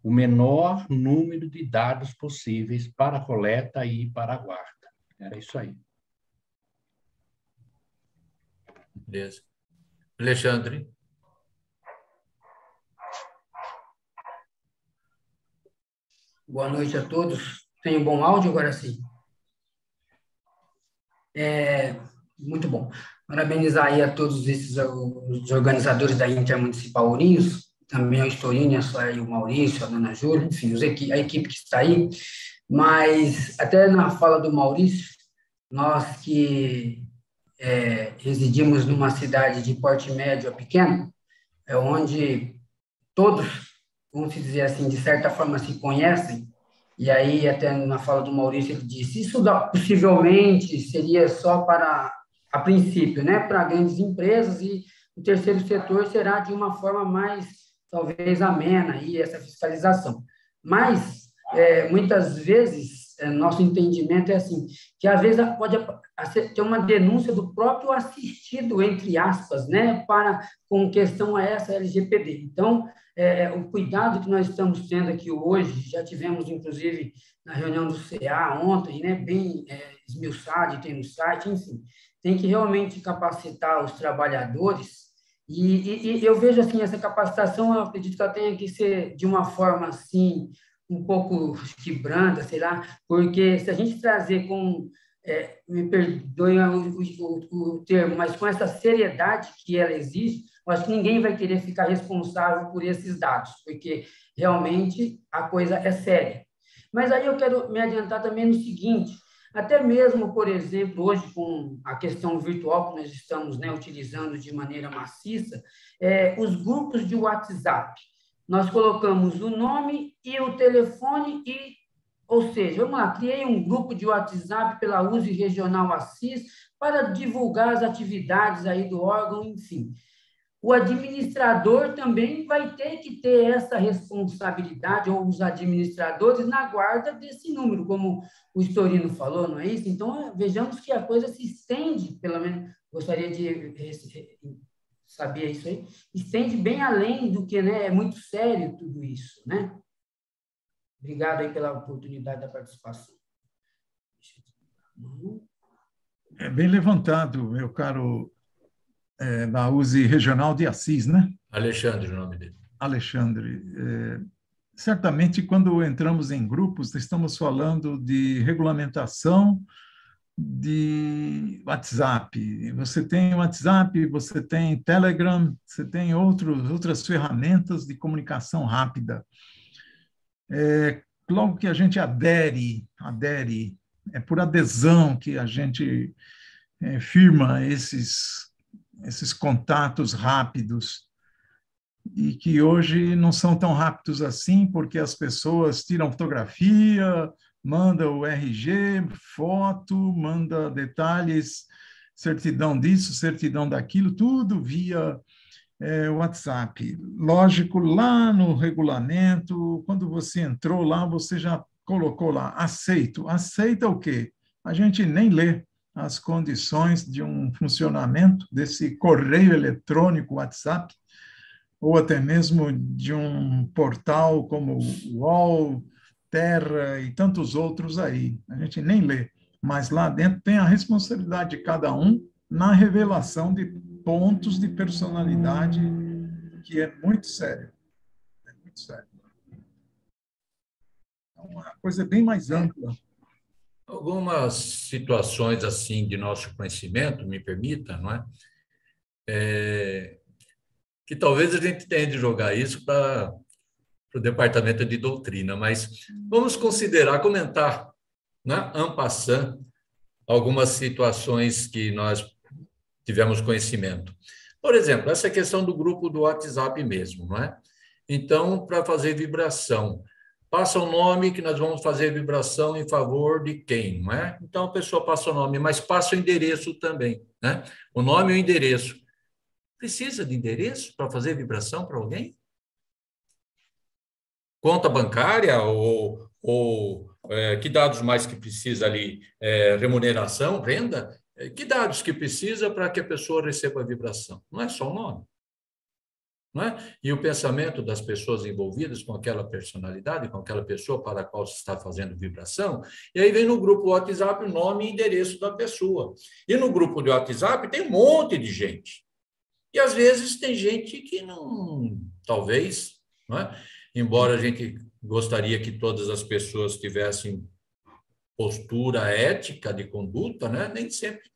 o menor número de dados possíveis para a coleta e para a guarda. Era isso aí. Beleza. Alexandre? Boa noite a todos. Tem um bom áudio agora sim? Muito bom. Parabenizar aí a todos os organizadores da Intermunicipal Ourinhos, também ao Storino, o Maurício, a Dona Júlia, enfim, a equipe que está aí. Mas, até na fala do Maurício, nós que residimos numa cidade de porte médio a pequeno, onde todos, vamos dizer assim, de certa forma se conhecem, e aí até na fala do Maurício ele disse, isso possivelmente seria só para, a princípio, né, para grandes empresas, e o terceiro setor será de uma forma mais, talvez, amena, e essa fiscalização. Mas, muitas vezes, nosso entendimento é assim, que às vezes pode ter uma denúncia do próprio assistido, entre aspas, né, com questão a essa LGPD. Então, o cuidado que nós estamos tendo aqui hoje, já tivemos, inclusive, na reunião do CA ontem, né, bem esmiuçado, tem no site, enfim, tem que realmente capacitar os trabalhadores, e eu vejo, assim, essa capacitação, eu acredito que ela tenha que ser de uma forma, assim, um pouco de branda, sei lá, porque se a gente trazer me perdoe o termo, mas com essa seriedade que ela existe, eu acho que ninguém vai querer ficar responsável por esses dados, porque realmente a coisa é séria. Mas aí eu quero me adiantar também no seguinte, até mesmo, por exemplo, hoje com a questão virtual que nós estamos, né, utilizando de maneira maciça, os grupos de WhatsApp. Nós colocamos o nome e o telefone ou seja, vamos lá, criei um grupo de WhatsApp pela USE Regional Assis para divulgar as atividades aí do órgão, enfim. O administrador também vai ter que ter essa responsabilidade, ou os administradores, na guarda desse número, como o Storino falou, não é isso? Então, vejamos que a coisa se estende, pelo menos, gostaria de sabia isso aí, estende bem além do que, né, é muito sério tudo isso, né? Obrigado aí pela oportunidade da participação. Bem levantado, meu caro, da USE Regional de Assis, né? Alexandre, o nome dele. Alexandre. Certamente, quando entramos em grupos, estamos falando de regulamentação de WhatsApp. Você tem WhatsApp, você tem Telegram, você tem outras ferramentas de comunicação rápida. Logo que a gente adere, é por adesão que a gente firma esses contatos rápidos. e que hoje não são tão rápidos assim, porque as pessoas tiram fotografia, manda o RG, foto, manda detalhes, certidão disso, certidão daquilo, tudo via WhatsApp. Lógico, lá no regulamento, quando você entrou lá, você já colocou lá, aceito. Aceita o quê? A gente nem lê as condições de um funcionamento desse correio eletrônico WhatsApp, ou até mesmo de um portal como o UOL, Terra e tantos outros aí. A gente nem lê, mas lá dentro tem a responsabilidade de cada um na revelação de pontos de personalidade, que é muito sério. É muito sério. É uma coisa bem mais ampla. Algumas situações assim de nosso conhecimento, me permita, não é? Que talvez a gente tenha de jogar isso para o departamento de doutrina, mas vamos considerar, comentar, né, en passant, algumas situações que nós tivemos conhecimento. Por exemplo, essa questão do grupo do WhatsApp mesmo, não é? Então, para fazer vibração, passa o nome que nós vamos fazer vibração em favor de quem, não é? Então, a pessoa passa o nome, mas passa o endereço também, né? O nome e o endereço. Precisa de endereço para fazer vibração para alguém? Conta bancária ou que dados mais que precisa ali? Remuneração, renda? Que dados que precisa para que a pessoa receba a vibração? Não é só o nome. Não é? E o pensamento das pessoas envolvidas com aquela personalidade, com aquela pessoa para a qual se está fazendo vibração, e aí vem no grupo WhatsApp o nome e endereço da pessoa. E no grupo de WhatsApp tem um monte de gente. E às vezes tem gente que não, talvez, não é? Embora a gente gostaria que todas as pessoas tivessem postura ética de conduta, né? Nem sempre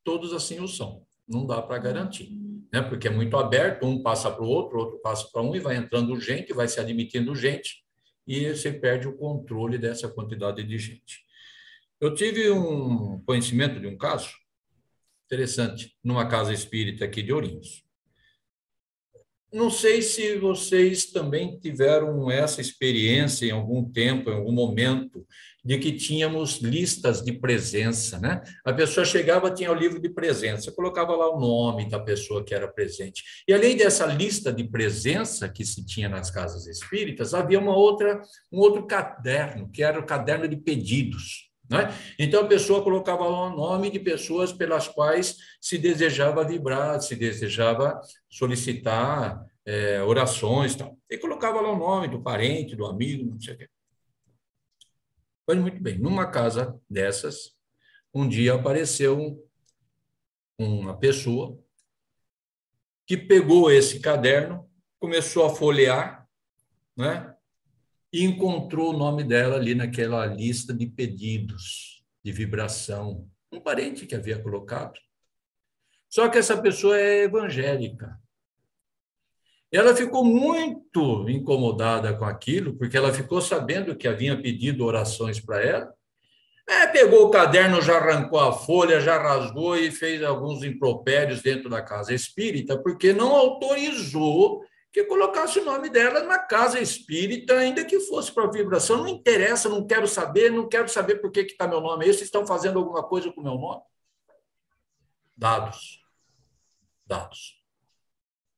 todos assim o são. Não dá para garantir, né? Porque é muito aberto, um passa para o outro passa para um, e vai entrando gente, vai se admitindo gente, e você perde o controle dessa quantidade de gente. Eu tive um conhecimento de um caso interessante, numa casa espírita aqui de Ourinhos. Não sei se vocês também tiveram essa experiência em algum tempo, em algum momento, de que tínhamos listas de presença, né? A pessoa chegava, tinha o livro de presença, colocava lá o nome da pessoa que era presente. E além dessa lista de presença que se tinha nas casas espíritas, havia um outro caderno, que era o caderno de pedidos, né? Então, a pessoa colocava lá o nome de pessoas pelas quais se desejava vibrar, se desejava solicitar orações, tal. E colocava lá o nome do parente, do amigo, não sei o quê. Pois muito bem, numa casa dessas, um dia apareceu uma pessoa que pegou esse caderno, começou a folhear, né? E encontrou o nome dela ali naquela lista de pedidos de vibração, um parente que havia colocado. Só que essa pessoa é evangélica. Ela ficou muito incomodada com aquilo, porque ela ficou sabendo que havia pedido orações para ela. Pegou o caderno, já arrancou a folha, já rasgou e fez alguns impropérios dentro da casa espírita, porque não autorizou que colocasse o nome dela na casa espírita, ainda que fosse para vibração. Não interessa, não quero saber por que está meu nome aí, vocês estão fazendo alguma coisa com o meu nome? Dados.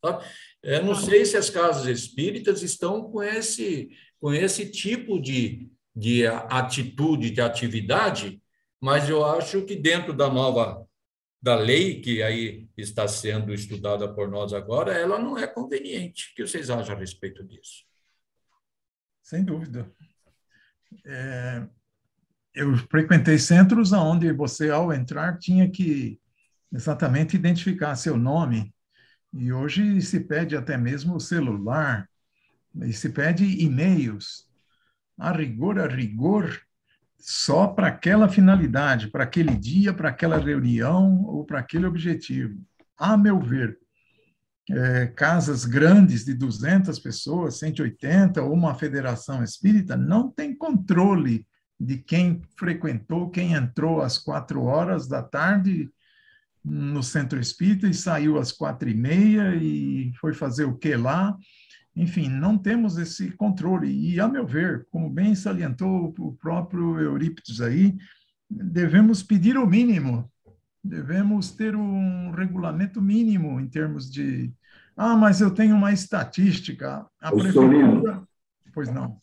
Sabe? Eu não sei se as casas espíritas estão com esse tipo de atitude, de atividade, mas eu acho que dentro da lei que aí está sendo estudada por nós agora, ela não é conveniente. O que vocês acham a respeito disso? Sem dúvida. Eu frequentei centros onde você, ao entrar, tinha que exatamente identificar seu nome, e hoje se pede até mesmo o celular, e se pede e-mails. A rigor, só para aquela finalidade, para aquele dia, para aquela reunião ou para aquele objetivo. A meu ver, casas grandes de 200 pessoas, 180, ou uma federação espírita, não tem controle de quem frequentou, quem entrou às 4 horas da tarde no centro espírita e saiu às 4h30 e foi fazer o que lá. Enfim, não temos esse controle. E, a meu ver, como bem salientou o próprio Eurípides aí, devemos pedir o mínimo, devemos ter um regulamento mínimo em termos de... Ah, mas eu tenho uma estatística. A prefeitura... Pois não.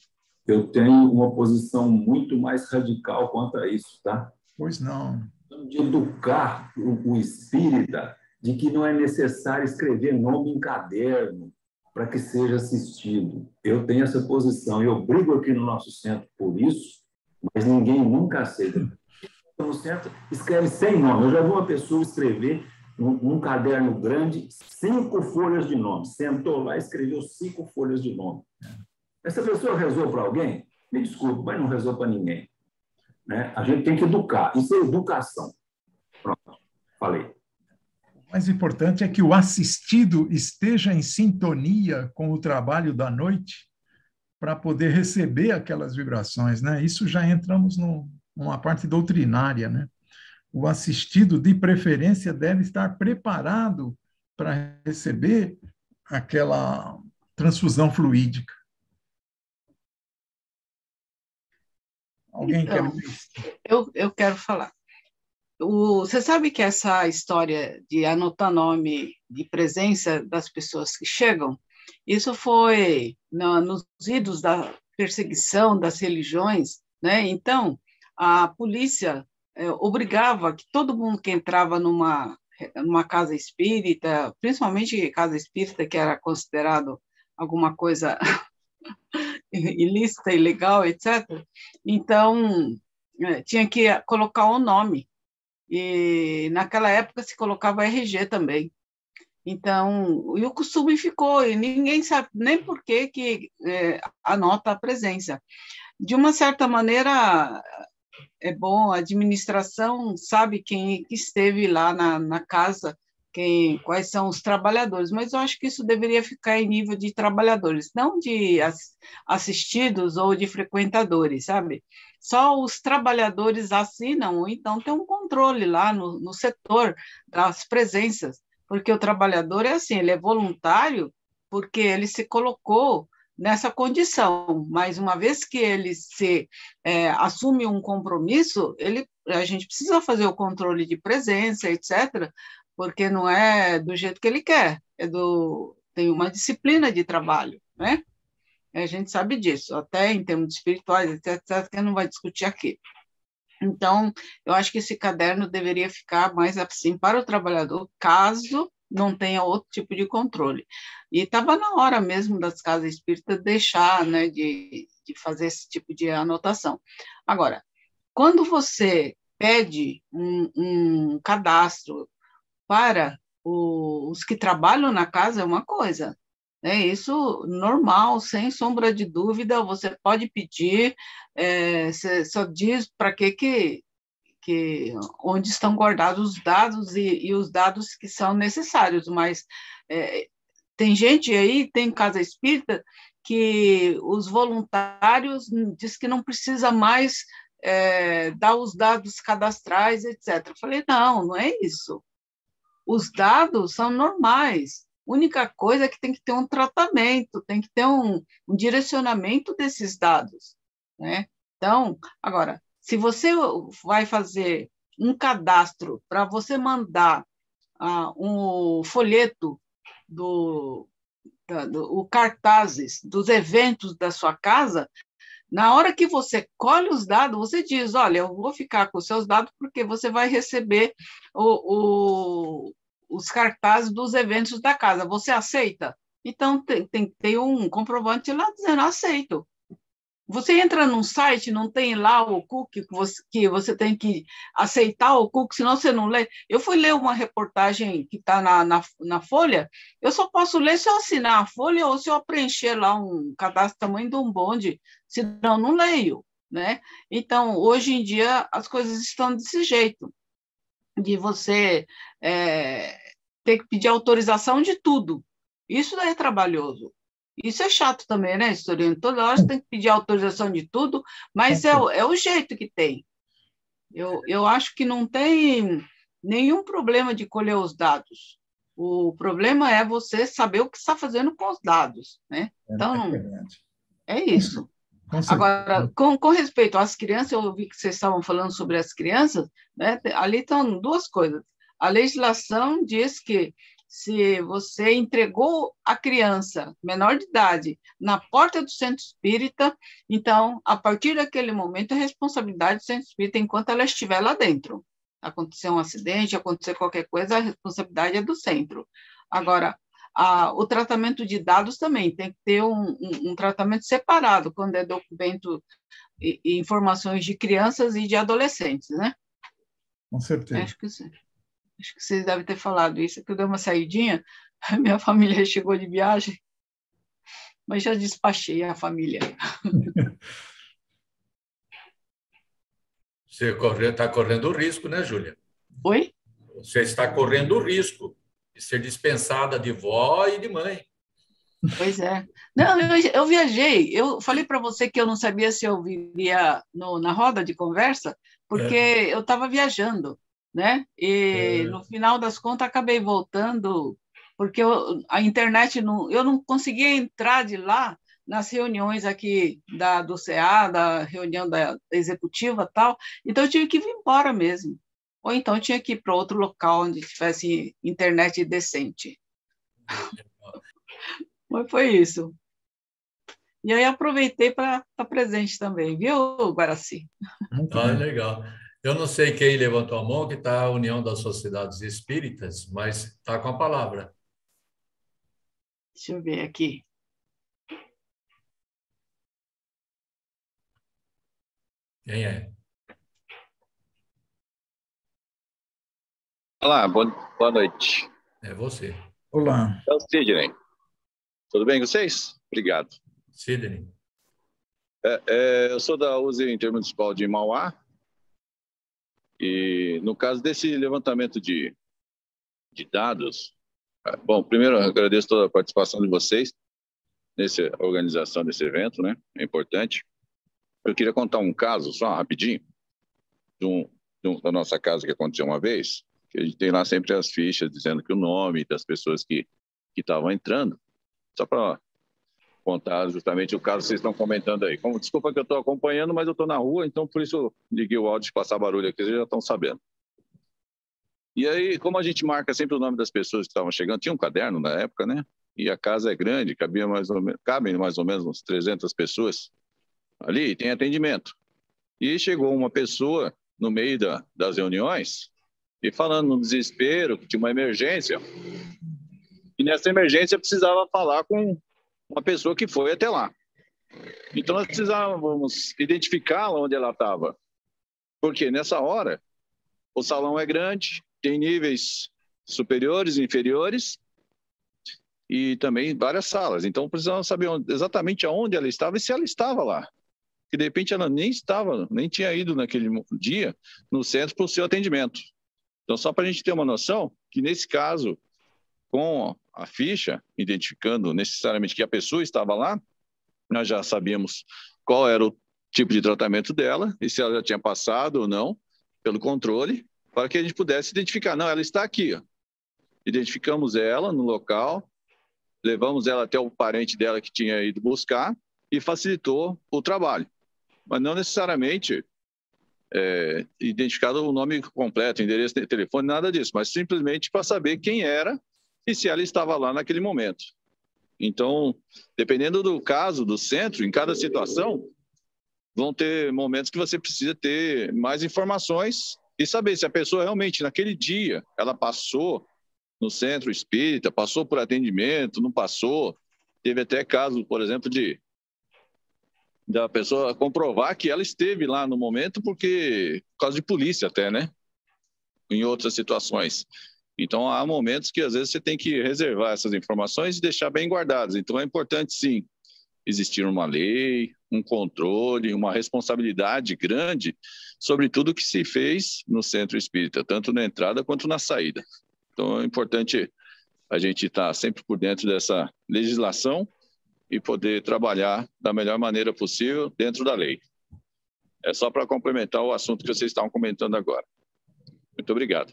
Eu tenho uma posição muito mais radical quanto a isso, tá? Pois não. De educar o espírita de que não é necessário escrever nome em caderno para que seja assistido. Eu tenho essa posição, eu brigo aqui no nosso centro por isso, mas ninguém nunca aceita. No centro, escreve sem nome. Eu já vi uma pessoa escrever num caderno grande 5 folhas de nome. Sentou lá e escreveu 5 folhas de nome. Essa pessoa rezou para alguém? Me desculpe, mas não rezou para ninguém. Né? A gente tem que educar. Isso é educação. Pronto, falei. O mais importante é que o assistido esteja em sintonia com o trabalho da noite para poder receber aquelas vibrações, né? Isso já entramos numa parte doutrinária, né? O assistido, de preferência, deve estar preparado para receber aquela transfusão fluídica. Alguém então, quer... Eu quero falar. Você sabe que essa história de anotar nome de presença das pessoas que chegam, isso foi nos idos da perseguição das religiões, né? Então, a polícia obrigava que todo mundo que entrava numa casa espírita, principalmente casa espírita, que era considerado alguma coisa ilícita, ilegal, etc., então tinha que colocar o nome. E naquela época se colocava RG também. Então, e o costume ficou, e ninguém sabe nem por que anota a presença. De uma certa maneira, é bom, a administração sabe quem esteve lá na casa, quais são os trabalhadores, mas eu acho que isso deveria ficar em nível de trabalhadores, não de assistidos ou de frequentadores, sabe? Só os trabalhadores assinam, ou então tem um controle lá no setor das presenças, porque o trabalhador é assim, ele é voluntário porque ele se colocou nessa condição, mas uma vez que ele assume um compromisso, a gente precisa fazer o controle de presença, etc., porque não é do jeito que ele quer, tem uma disciplina de trabalho, né? A gente sabe disso, até em termos espirituais, etc., que não vai discutir aqui. Então, eu acho que esse caderno deveria ficar mais assim para o trabalhador, caso não tenha outro tipo de controle. E estava na hora mesmo das casas espíritas deixar, né, de fazer esse tipo de anotação. Agora, quando você pede um cadastro para os que trabalham na casa, é uma coisa, né? Isso normal, sem sombra de dúvida, você pode pedir, você só diz para onde estão guardados os dados e os dados que são necessários, mas tem gente aí, tem casa espírita, que os voluntários diz que não precisa mais dar os dados cadastrais, etc. Eu falei, não é isso. Os dados são normais. A única coisa é que tem que ter um tratamento, tem que ter um direcionamento desses dados, né? Então, agora, se você vai fazer um cadastro para você mandar um folheto o cartazes dos eventos da sua casa, na hora que você colhe os dados, você diz, olha, eu vou ficar com os seus dados porque você vai receber os cartazes dos eventos da casa. Você aceita? Então, tem que ter um comprovante lá dizendo, aceito. Você entra num site, não tem lá o cookie que você tem que aceitar o cookie, senão você não lê. Eu fui ler uma reportagem que está na Folha, eu só posso ler se eu assinar a Folha ou se eu preencher lá um cadastro tamanho de um bonde, senão não leio, né? Então, hoje em dia, as coisas estão desse jeito, de você ter que pedir autorização de tudo. Isso é trabalhoso. Isso é chato também, né, historiano? Toda hora você tem que pedir autorização de tudo, mas é o jeito que tem. Eu acho que não tem nenhum problema de colher os dados. O problema é você saber o que está fazendo com os dados, né? Então, é isso. Agora, com respeito às crianças, eu ouvi que vocês estavam falando sobre as crianças, né? Ali estão duas coisas. A legislação diz que se você entregou a criança menor de idade na porta do centro espírita, então, a partir daquele momento, é responsabilidade do centro espírita enquanto ela estiver lá dentro. Acontecer um acidente, acontecer qualquer coisa, a responsabilidade é do centro. Agora, o tratamento de dados também tem que ter um tratamento separado, quando é documento e informações de crianças e de adolescentes, né? Com certeza. Acho que vocês devem ter falado isso, que eu dei uma saidinha, a minha família chegou de viagem, mas já despachei a família. Você está correndo risco, né, Júlia? Oi? Você está correndo o risco de ser dispensada de vó e de mãe. Pois é. Não, eu viajei. Eu falei para você que eu não sabia se eu viria na roda de conversa, porque eu estava viajando, né? E no final das contas acabei voltando, porque a internet eu não conseguia entrar de lá nas reuniões aqui do CA, da reunião da executiva e tal, então eu tive que vir embora mesmo. Ou então eu tinha que ir para outro local onde tivesse internet decente. Mas foi isso. E aí aproveitei para estar presente também, viu, Guaraci? Legal. Eu não sei quem levantou a mão, que está a União das Sociedades Espíritas, mas está com a palavra. Deixa eu ver aqui. Quem é? Olá, boa noite. É você. Olá. É o Sidney. Tudo bem com vocês? Obrigado. Sidney. Eu sou da USE Intermunicipal de Mauá. E no caso desse levantamento de dados, bom, primeiro eu agradeço toda a participação de vocês nessa organização desse evento, né? É importante. Eu queria contar um caso, só rapidinho, da nossa casa que aconteceu uma vez, que a gente tem lá sempre as fichas dizendo que o nome das pessoas que estavam entrando, só para contar justamente o caso que vocês estão comentando aí. Desculpa que eu estou acompanhando, mas eu estou na rua, então por isso eu liguei o áudio de passar barulho aqui, vocês já estão sabendo. E aí, como a gente marca sempre o nome das pessoas que estavam chegando, tinha um caderno na época, né? E a casa é grande, cabem mais ou menos uns 300 pessoas ali, e tem atendimento. E chegou uma pessoa no meio das reuniões e falando no desespero que tinha uma emergência. E nessa emergência precisava falar com uma pessoa que foi até lá. Então nós precisávamos identificá-la onde ela estava. Porque nessa hora o salão é grande, tem níveis superiores e inferiores e também várias salas. Então precisávamos saber exatamente aonde ela estava e se ela estava lá. Que de repente ela nem tinha ido naquele dia no centro para o seu atendimento. Então, só para a gente ter uma noção, que nesse caso, com a ficha, identificando necessariamente que a pessoa estava lá, nós já sabíamos qual era o tipo de tratamento dela e se ela já tinha passado ou não pelo controle, para que a gente pudesse identificar. Não, ela está aqui. Ó. Identificamos ela no local, levamos ela até o parente dela que tinha ido buscar e facilitou o trabalho. Mas não necessariamente identificado o nome completo, endereço, telefone, nada disso, mas simplesmente para saber quem era e se ela estava lá naquele momento. Então, dependendo do caso, do centro, em cada situação, vão ter momentos que você precisa ter mais informações e saber se a pessoa realmente, naquele dia, ela passou no centro espírita, passou por atendimento, não passou. Teve até caso, por exemplo, da pessoa comprovar que ela esteve lá no momento por causa de polícia até, né? Em outras situações. Então, há momentos que, às vezes, você tem que reservar essas informações e deixar bem guardadas. Então, é importante, sim, existir uma lei, um controle, uma responsabilidade grande sobre tudo que se fez no centro espírita, tanto na entrada quanto na saída. Então, é importante a gente estar sempre por dentro dessa legislação e poder trabalhar da melhor maneira possível dentro da lei. É só para complementar o assunto que vocês estavam comentando agora. Muito obrigado.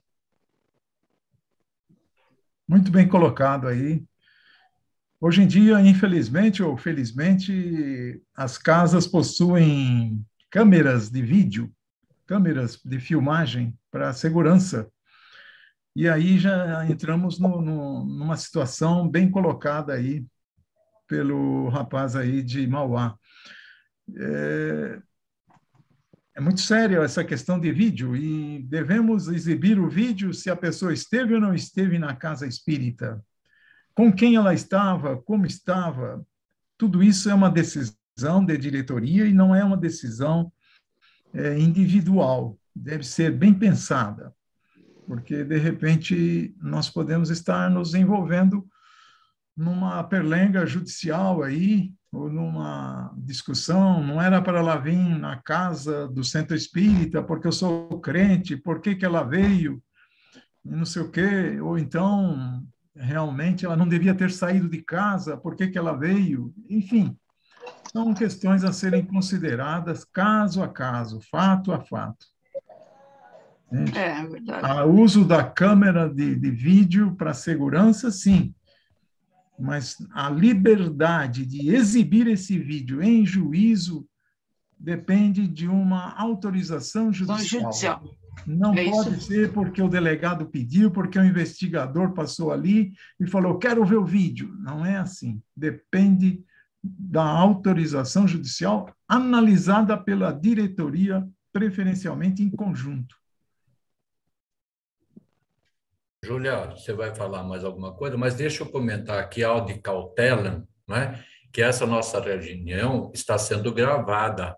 Muito bem colocado aí. Hoje em dia, infelizmente ou felizmente, as casas possuem câmeras de vídeo, câmeras de filmagem para segurança. E aí já entramos numa situação bem colocada aí pelo rapaz aí de Mauá. É muito sério essa questão de vídeo e devemos exibir o vídeo se a pessoa esteve ou não esteve na casa espírita, com quem ela estava, como estava. Tudo isso é uma decisão de diretoria e não é uma decisão individual. Deve ser bem pensada, porque, de repente, nós podemos estar nos envolvendo numa perlenga judicial aí, ou numa discussão, não era para ela vir na casa do centro espírita porque eu sou crente, por que que ela veio, não sei o quê, ou então, realmente, ela não devia ter saído de casa, por que que ela veio, enfim, são questões a serem consideradas caso a caso, fato a fato. É verdade. O uso da câmera de vídeo para segurança, sim, mas a liberdade de exibir esse vídeo em juízo depende de uma autorização judicial. Não pode ser porque o delegado pediu, porque o investigador passou ali e falou, quero ver o vídeo. Não é assim. Depende da autorização judicial analisada pela diretoria, preferencialmente em conjunto. Júlia, você vai falar mais alguma coisa, mas deixa eu comentar aqui algo de cautela, né? Que essa nossa reunião está sendo gravada.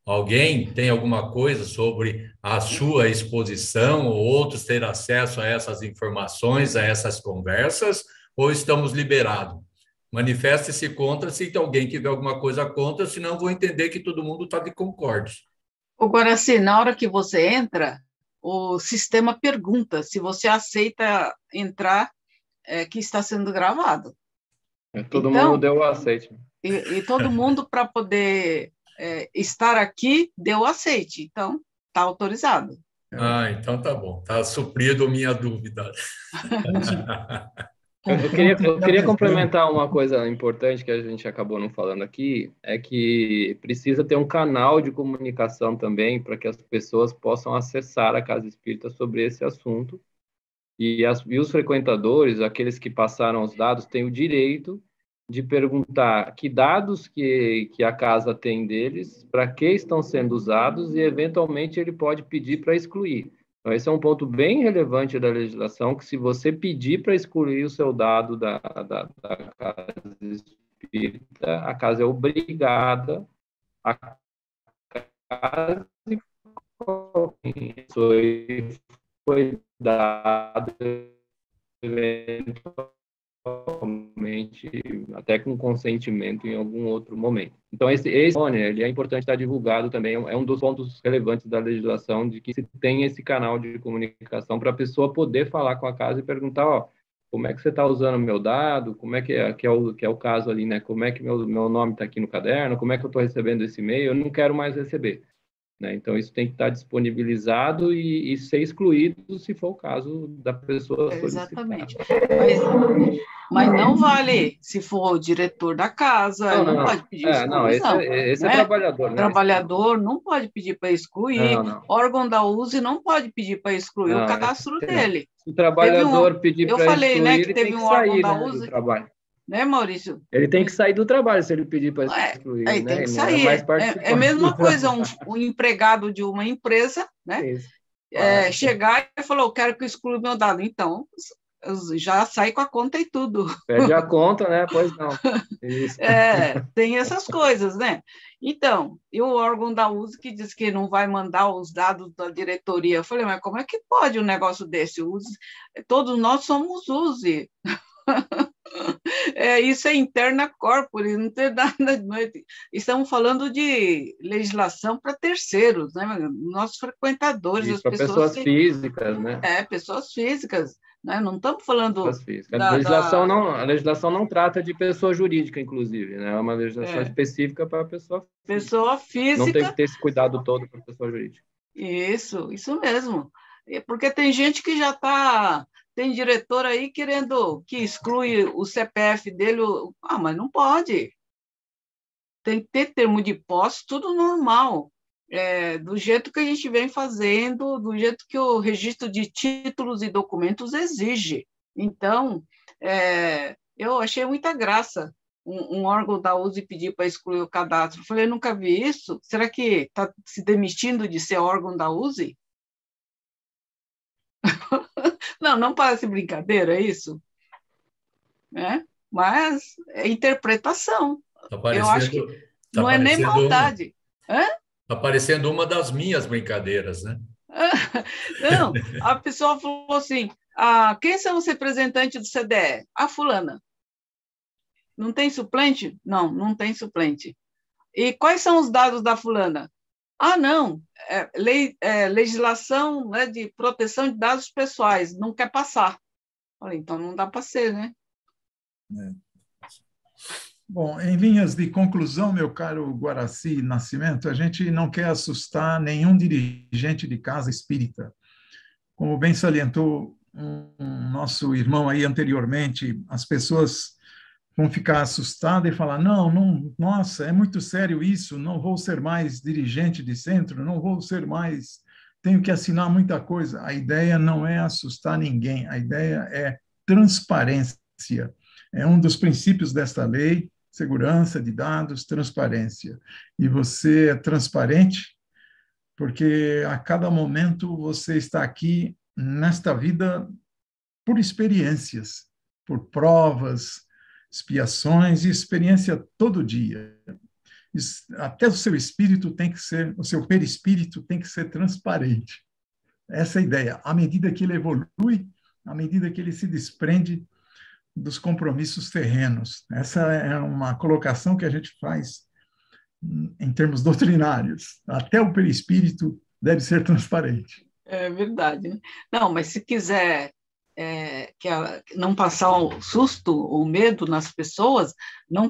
Alguém tem alguma coisa sobre a sua exposição ou outros ter acesso a essas informações, a essas conversas, ou estamos liberados? Manifeste-se contra se alguém tiver alguma coisa contra, senão vou entender que todo mundo está de concorde. Agora, assim, na hora que você entra, o sistema pergunta se você aceita entrar, que está sendo gravado. Todo mundo deu o aceite. E todo mundo, para poder estar aqui, deu o aceite. Então, está autorizado. Então tá bom. Está suprido minha dúvida. Eu queria complementar uma coisa importante que a gente acabou não falando aqui, é que precisa ter um canal de comunicação também para que as pessoas possam acessar a Casa Espírita sobre esse assunto. E os frequentadores, aqueles que passaram os dados, têm o direito de perguntar que dados que a casa tem deles, para que estão sendo usados e, eventualmente, ele pode pedir para excluir. Então, esse é um ponto bem relevante da legislação, que se você pedir para excluir o seu dado da Casa Espírita, a casa é obrigada a casa foi dado eventualmente até com consentimento em algum outro momento. Então, esse ele é importante estar divulgado também, é um dos pontos relevantes da legislação, de que se tem esse canal de comunicação para a pessoa poder falar com a casa e perguntar, como é que você está usando o meu dado, como é que é o caso ali, né? Como é que meu nome está aqui no caderno, como é que eu estou recebendo esse e-mail, eu não quero mais receber. Né? Então, isso tem que estar disponibilizado e ser excluído, se for o caso da pessoa solicitar. Exatamente. Mas não vale se for o diretor da casa, não pode pedir exclusão. Esse é trabalhador. Né? Trabalhador não pode pedir para excluir, órgão da USE não pode pedir para excluir o cadastro dele. Se o trabalhador pedir para excluir, eu falei, né, que teve um órgão da USE do trabalho. Né, Maurício? Ele tem que sair do trabalho se ele pedir para excluir. Tem que sair. É a mesma coisa, um empregado de uma empresa, né? Chegar e falar, eu quero que exclua o meu dado. Então, já sai com a conta e tudo. Pede a conta, né? Pois não. Isso. Tem essas coisas, né? Então, e o órgão da USE que diz que não vai mandar os dados da diretoria. Eu falei, mas como é que pode um negócio desse? Todos nós somos USE. Isso é interna corporis, não tem nada. Estamos falando de legislação para terceiros, né? Nossos frequentadores, as pessoas físicas, né? Pessoas físicas, né? Não estamos falando. A legislação não trata de pessoa jurídica, inclusive, né? É uma legislação específica para pessoa física. Pessoa física. Não tem que ter esse cuidado todo para pessoa jurídica. Isso mesmo. Porque tem gente que já está tem diretor aí querendo que exclui o CPF dele. Mas não pode. Tem que ter termo de posse, tudo normal. Do jeito que a gente vem fazendo, do jeito que o registro de títulos e documentos exige. Então, eu achei muita graça um órgão da USE pedir para excluir o cadastro. Eu falei, nunca vi isso. Será que está se demitindo de ser órgão da USE? Não parece brincadeira, é isso? Mas é interpretação. Eu acho que não é nem maldade. Está parecendo uma das minhas brincadeiras, né? Não, a pessoa falou assim, quem são os representantes do CDE? A fulana. Não tem suplente? Não tem suplente. E quais são os dados da fulana? Não, legislação, né, de proteção de dados pessoais, não quer passar. Falei, então não dá para ser, né? Bom, em linhas de conclusão, meu caro Guaraci Nascimento, a gente não quer assustar nenhum dirigente de casa espírita. Como bem salientou um nosso irmão aí anteriormente, as pessoas vão ficar assustadas e falar, não, nossa, é muito sério isso, não vou ser mais dirigente de centro, não vou ser mais, tenho que assinar muita coisa. A ideia não é assustar ninguém, a ideia é transparência. É um dos princípios desta lei, segurança de dados, transparência. E você é transparente porque a cada momento você está aqui nesta vida por experiências, por provas, expiações e experiência todo dia. Até o seu espírito tem que ser, o seu perispírito tem que ser transparente. Essa é a ideia. À medida que ele evolui, à medida que ele se desprende dos compromissos terrenos. Essa é uma colocação que a gente faz em termos doutrinários. Até o perispírito deve ser transparente. É verdade, né? Não, mas se quiser não passar o susto, o medo nas pessoas, não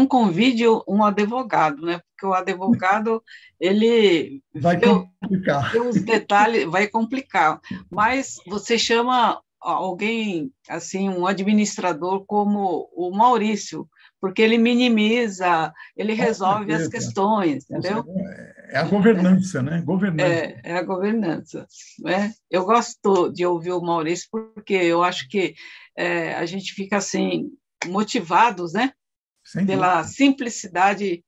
convide um advogado, né? Porque o advogado, ele vai complicar. Os detalhes, vai complicar. Mas você chama alguém, assim, um administrador como o Maurício, porque ele minimiza, ele resolve as questões, entendeu? É a governança, né? É a governança, né? Eu gosto de ouvir o Maurício porque eu acho que a gente fica, assim, motivados, né? Pela simplicidade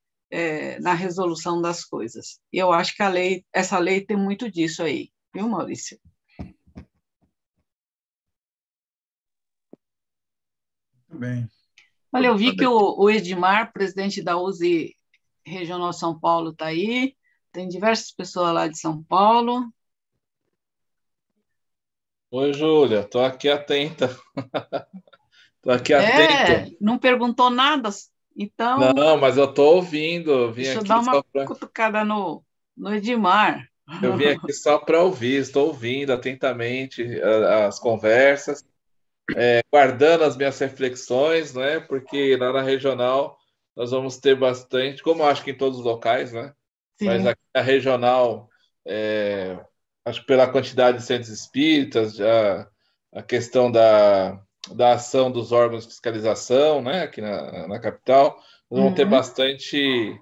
na resolução das coisas. E eu acho que essa lei tem muito disso aí, viu, Maurício? Muito bem. Olha, eu vi que o Edmar, presidente da USE Regional São Paulo, está aí. Tem diversas pessoas lá de São Paulo. Oi, Júlia, estou aqui atenta. Estou aqui atento. Não perguntou nada, então... Não, mas eu estou ouvindo. Deixa eu dar uma cutucada no Edmar. Eu vim aqui só para ouvir, estou ouvindo atentamente as conversas. Guardando as minhas reflexões, né? Porque lá na regional nós vamos ter bastante, como acho que em todos os locais, né? Sim. Mas aqui na regional, acho que pela quantidade de centros espíritas, a questão da ação dos órgãos de fiscalização, né? Aqui na capital, nós vamos ter bastante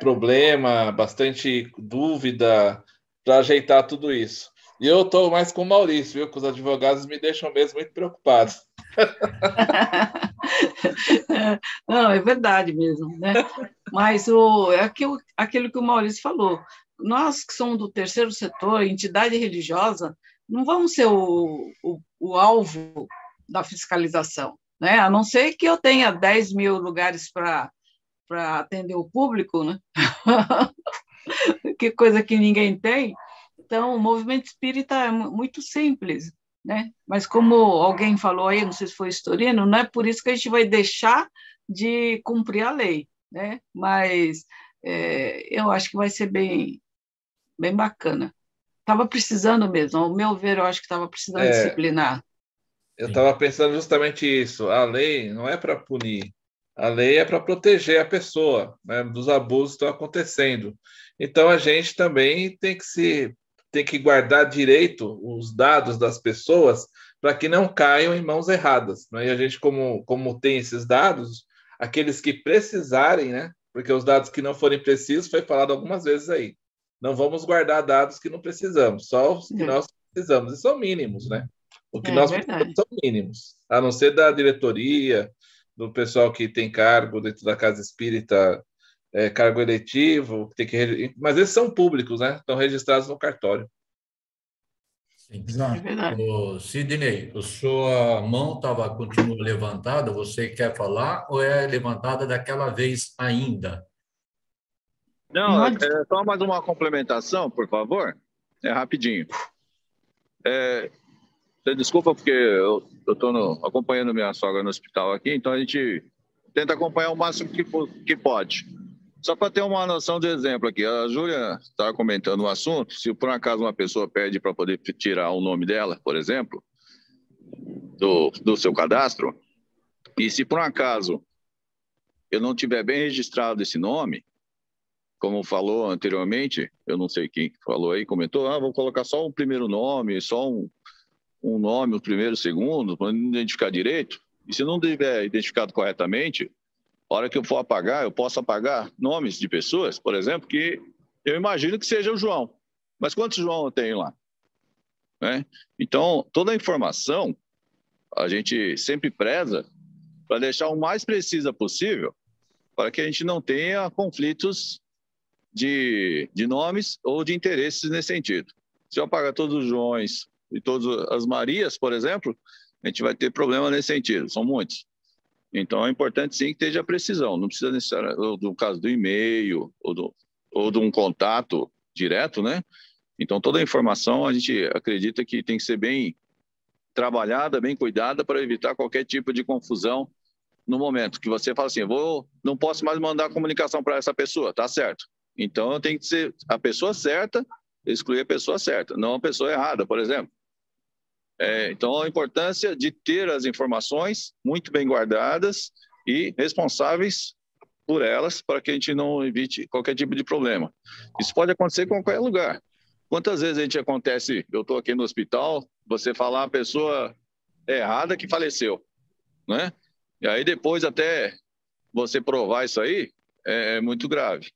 problema, bastante dúvida para ajeitar tudo isso. E eu estou mais com o Maurício, viu? Que os advogados me deixam mesmo muito preocupado. Não, é verdade mesmo, né? Mas aquilo que o Maurício falou, nós que somos do terceiro setor, entidade religiosa, não vamos ser o alvo da fiscalização, né? A não ser que eu tenha 10 mil lugares para atender o público, né? Que coisa que ninguém tem. Então, o movimento espírita é muito simples, né? Mas como alguém falou aí, não sei se foi Storino, não é por isso que a gente vai deixar de cumprir a lei, né? Mas eu acho que vai ser bem bacana. Estava precisando mesmo, ao meu ver, eu acho que estava precisando disciplinar. Eu estava pensando justamente isso. A lei não é para punir, a lei é para proteger a pessoa, né, dos abusos que estão acontecendo. Então, a gente também tem que guardar direito os dados das pessoas para que não caiam em mãos erradas. Né? E a gente, como tem esses dados, aqueles que precisarem, né? Porque os dados que não forem precisos, foi falado algumas vezes aí. Não vamos guardar dados que não precisamos, só os que nós precisamos, e são mínimos, né? O que nós precisamos são mínimos, a não ser da diretoria, do pessoal que tem cargo dentro da Casa Espírita, cargo eletivo, tem que, mas esses são públicos, né? Estão registrados no cartório. Sim. O Sidney, a sua mão continua levantada, você quer falar ou é levantada daquela vez ainda? Não, só mais uma complementação, por favor. É rapidinho. Desculpa, porque eu estou acompanhando minha sogra no hospital aqui, então a gente tenta acompanhar o máximo que pode. Só para ter uma noção de exemplo aqui, a Júlia estava comentando um assunto, se por um acaso uma pessoa pede para poder tirar o nome dela, por exemplo, do seu cadastro, e se por um acaso eu não tiver bem registrado esse nome, como falou anteriormente, eu não sei quem falou aí, comentou, vou colocar só o primeiro nome, só um nome, o primeiro, o segundo, para não identificar direito, e se não tiver identificado corretamente, a hora que eu for apagar, eu posso apagar nomes de pessoas, por exemplo, que eu imagino que seja o João. Mas quantos João eu tenho lá? Né? Então, toda a informação a gente sempre preza para deixar o mais precisa possível para que a gente não tenha conflitos de nomes ou de interesses nesse sentido. Se eu apagar todos os Joões e todas as Marias, por exemplo, a gente vai ter problema nesse sentido, são muitos. Então, é importante, sim, que esteja precisão. Não precisa necessariamente, no caso do e-mail ou de um contato direto, né? Então, toda a informação, a gente acredita que tem que ser bem trabalhada, bem cuidada, para evitar qualquer tipo de confusão no momento que você fala assim, não posso mais mandar comunicação para essa pessoa, tá certo. Então, eu tenho que ser a pessoa certa, excluir a pessoa certa, não a pessoa errada, por exemplo. Então, a importância de ter as informações muito bem guardadas e responsáveis por elas para que a gente não evite qualquer tipo de problema. Isso pode acontecer em qualquer lugar. Quantas vezes eu estou aqui no hospital, você falar a pessoa errada que faleceu, né? E aí depois até você provar isso aí, é muito grave,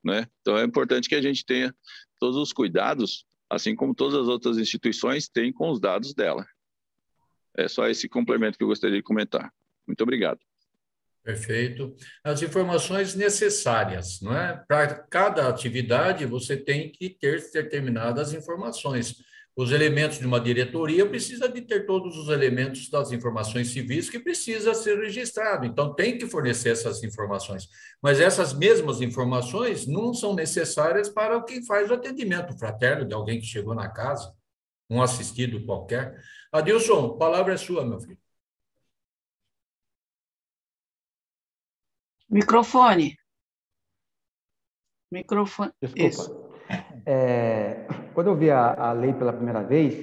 né? Então é importante que a gente tenha todos os cuidados, assim como todas as outras instituições têm com os dados dela. É só esse complemento que eu gostaria de comentar. Muito obrigado. Perfeito. As informações necessárias, não é? Para cada atividade, você tem que ter determinadas informações. Os elementos de uma diretoria precisa de ter todos os elementos das informações civis que precisa ser registrado. Então, tem que fornecer essas informações. Mas essas mesmas informações não são necessárias para quem faz o atendimento fraterno de alguém que chegou na casa, um assistido qualquer. Adilson, a palavra é sua, meu filho. Microfone. Desculpa. Isso. Quando eu vi a lei pela primeira vez,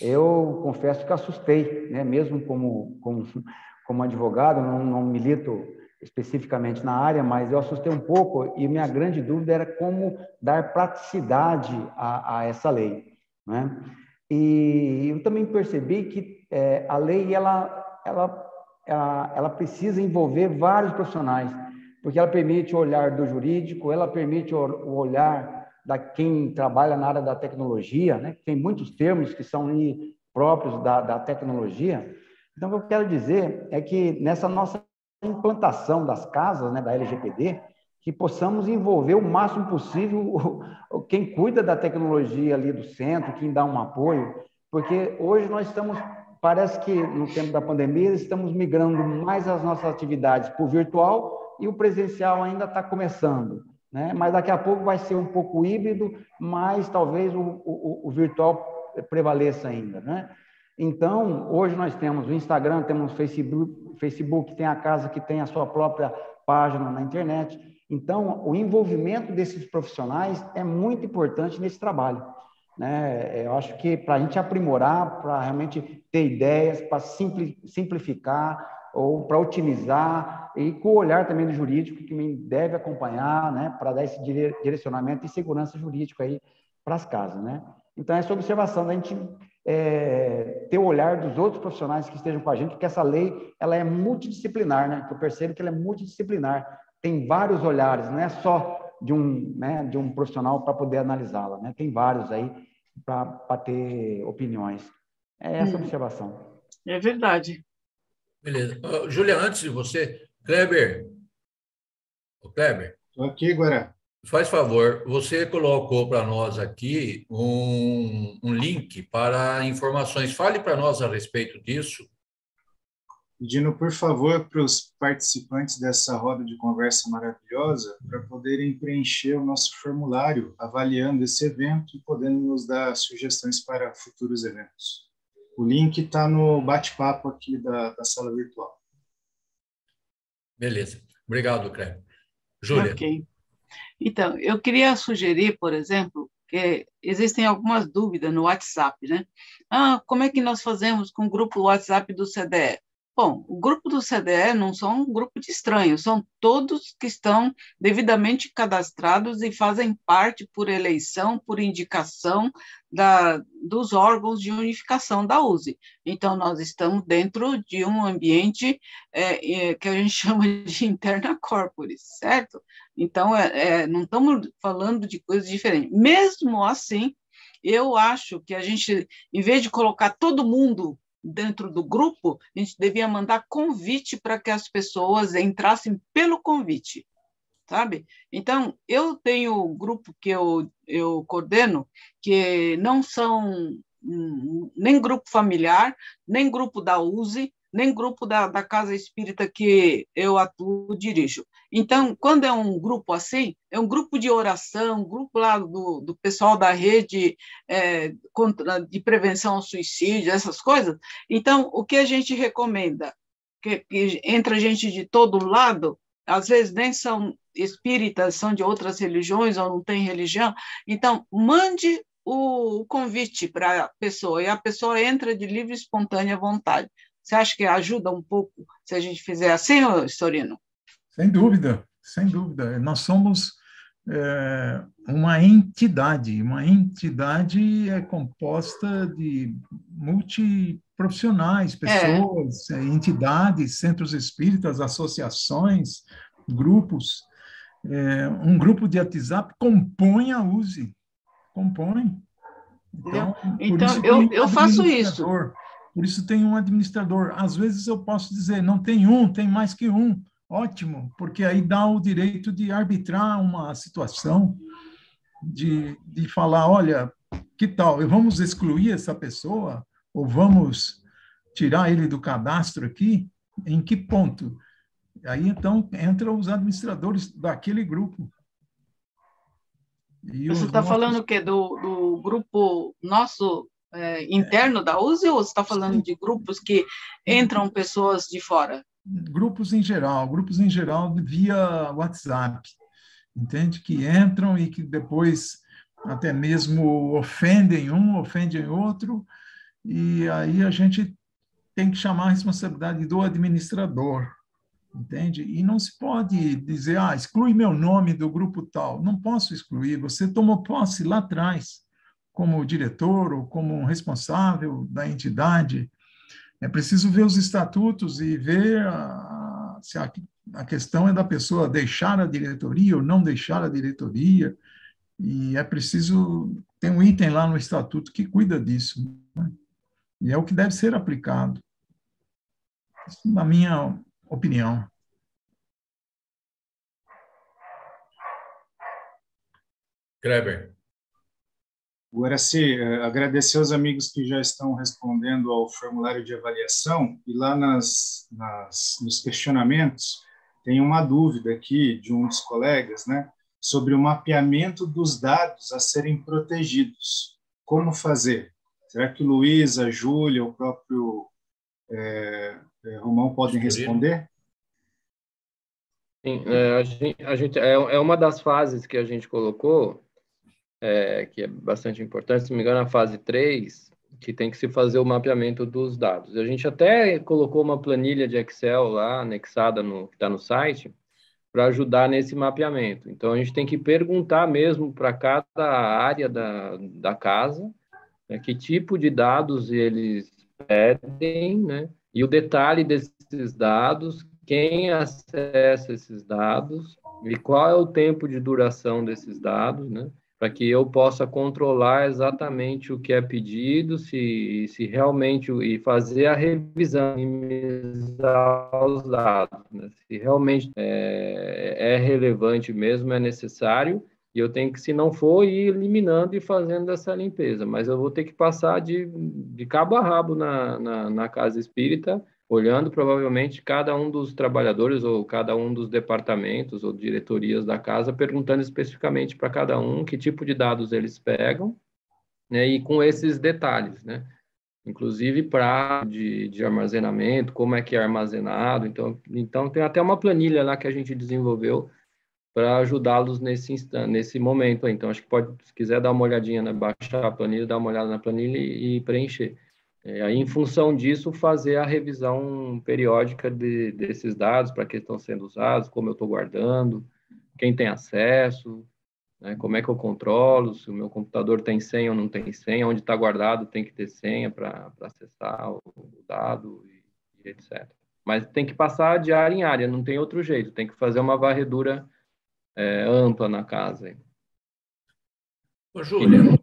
eu confesso que assustei, né? Mesmo como advogado, não milito especificamente na área, mas eu assustei um pouco e minha grande dúvida era como dar praticidade a essa lei, né? E eu também percebi que a lei ela precisa envolver vários profissionais, porque ela permite o olhar do jurídico, ela permite o olhar da quem trabalha na área da tecnologia, né? Tem muitos termos que são próprios da tecnologia. Então, o que eu quero dizer é que nessa nossa implantação das casas, né, da LGPD, que possamos envolver o máximo possível quem cuida da tecnologia ali do centro, quem dá um apoio, porque hoje nós parece que no tempo da pandemia estamos migrando mais as nossas atividades para o virtual e o presencial ainda está começando, né? Mas daqui a pouco vai ser um pouco híbrido, mas talvez o virtual prevaleça ainda, né? Então, hoje nós temos o Instagram, temos o Facebook, tem a casa que tem a sua própria página na internet. Então, o envolvimento desses profissionais é muito importante nesse trabalho, né? Eu acho que para a gente aprimorar, para realmente ter ideias, para simplificar ou para otimizar, e com o olhar também do jurídico, que me deve acompanhar, né, para dar esse direcionamento e segurança jurídica aí para as casas, né? Então, essa observação da gente ter o olhar dos outros profissionais que estejam com a gente, porque essa lei ela é multidisciplinar, né? Eu percebo que ela é multidisciplinar, tem vários olhares, não é só de um profissional para poder analisá-la, né? Tem vários aí para ter opiniões. É essa observação. É verdade. Beleza. Júlia, antes de você, Kleber. Kleber. Estou aqui, Guará. Faz favor, você colocou para nós aqui um link para informações. Fale para nós a respeito disso. Pedindo, por favor, para os participantes dessa roda de conversa maravilhosa, para poderem preencher o nosso formulário avaliando esse evento e podendo nos dar sugestões para futuros eventos. O link está no bate-papo aqui da sala virtual. Beleza. Obrigado, Kleber. Júlia. Ok. Então, eu queria sugerir, por exemplo, que existem algumas dúvidas no WhatsApp, né? Como é que nós fazemos com o grupo WhatsApp do CDE? Bom, o grupo do CDE não são um grupo de estranhos, são todos que estão devidamente cadastrados e fazem parte por eleição, por indicação dos órgãos de unificação da USE. Então, nós estamos dentro de um ambiente que a gente chama de interna corporis, certo? Então, não estamos falando de coisas diferentes. Mesmo assim, eu acho que a gente, em vez de colocar todo mundo dentro do grupo, a gente devia mandar convite para que as pessoas entrassem pelo convite, sabe? Então, eu tenho um grupo que eu coordeno, que não são nem grupo familiar, nem grupo da USE, nem grupo da Casa Espírita que eu atuo, dirijo. Então, quando é um grupo assim, é um grupo de oração, um grupo lá do pessoal da rede de prevenção ao suicídio, essas coisas. Então, o que a gente recomenda? Que entra gente de todo lado, às vezes nem são espíritas, são de outras religiões ou não tem religião. Então, mande o convite para a pessoa, e a pessoa entra de livre e espontânea vontade. Você acha que ajuda um pouco se a gente fizer assim, Storino? Sem dúvida, sem dúvida. Nós somos uma entidade. Uma entidade é composta de multiprofissionais, pessoas, entidades, centros espíritas, associações, grupos. Um grupo de WhatsApp compõe a USE. Compõe. Então eu faço isso. Por isso tem um administrador. Às vezes eu posso dizer, não tem um, tem mais que um. Ótimo, porque aí dá o direito de arbitrar uma situação, de falar, olha, que tal, vamos excluir essa pessoa, ou vamos tirar ele do cadastro aqui? Em que ponto? Aí, então, entram os administradores daquele grupo. Você está falando o quê? Do grupo nosso interno da USE, ou você está falando de grupos que entram pessoas de fora? Grupos em geral via WhatsApp, entende? Que entram e que depois até mesmo ofendem um, ofendem outro, e aí a gente tem que chamar a responsabilidade do administrador, entende? E não se pode dizer, exclui meu nome do grupo tal. Não posso excluir, você tomou posse lá atrás, como diretor ou como responsável da entidade. É preciso ver os estatutos e ver se a questão é da pessoa deixar a diretoria ou não deixar a diretoria, e é preciso, tem um item lá no estatuto que cuida disso, né? E é o que deve ser aplicado. Isso, na minha opinião. Kleber. Agora, agradecer aos amigos que já estão respondendo ao formulário de avaliação, e lá nos questionamentos tem uma dúvida aqui de um dos colegas, né, sobre o mapeamento dos dados a serem protegidos. Como fazer? Será que o Luiz, a Júlia, o próprio Romão podem responder? Sim, a gente é uma das fases que a gente colocou, que é bastante importante, se não me engano, a fase 3, que tem que se fazer o mapeamento dos dados. A gente até colocou uma planilha de Excel lá, anexada que está no site, para ajudar nesse mapeamento. Então, a gente tem que perguntar mesmo para cada área da casa, né? Que tipo de dados eles pedem, né? E o detalhe desses dados, quem acessa esses dados e qual é o tempo de duração desses dados, né? Para que eu possa controlar exatamente o que é pedido, se realmente, e fazer a revisão, minimizar os dados, né? Se realmente é relevante mesmo, é necessário, e eu tenho que, se não for, ir eliminando e fazendo essa limpeza, mas eu vou ter que passar de cabo a rabo na casa espírita, olhando provavelmente cada um dos trabalhadores ou cada um dos departamentos ou diretorias da casa, perguntando especificamente para cada um que tipo de dados eles pegam, né, e com esses detalhes, né, inclusive para de armazenamento, como é que é armazenado. Então tem até uma planilha lá que a gente desenvolveu para ajudá-los nesse momento. Então, acho que pode, se quiser dar uma olhadinha, né, baixar a planilha, dar uma olhada na planilha e preencher. Aí, em função disso, fazer a revisão periódica desses dados, para que estão sendo usados, como eu estou guardando, quem tem acesso, né, como é que eu controlo, se o meu computador tem senha ou não tem senha, onde está guardado tem que ter senha para acessar o dado, e etc. Mas tem que passar de área em área, não tem outro jeito, tem que fazer uma varredura ampla na casa. Ô, Júlia,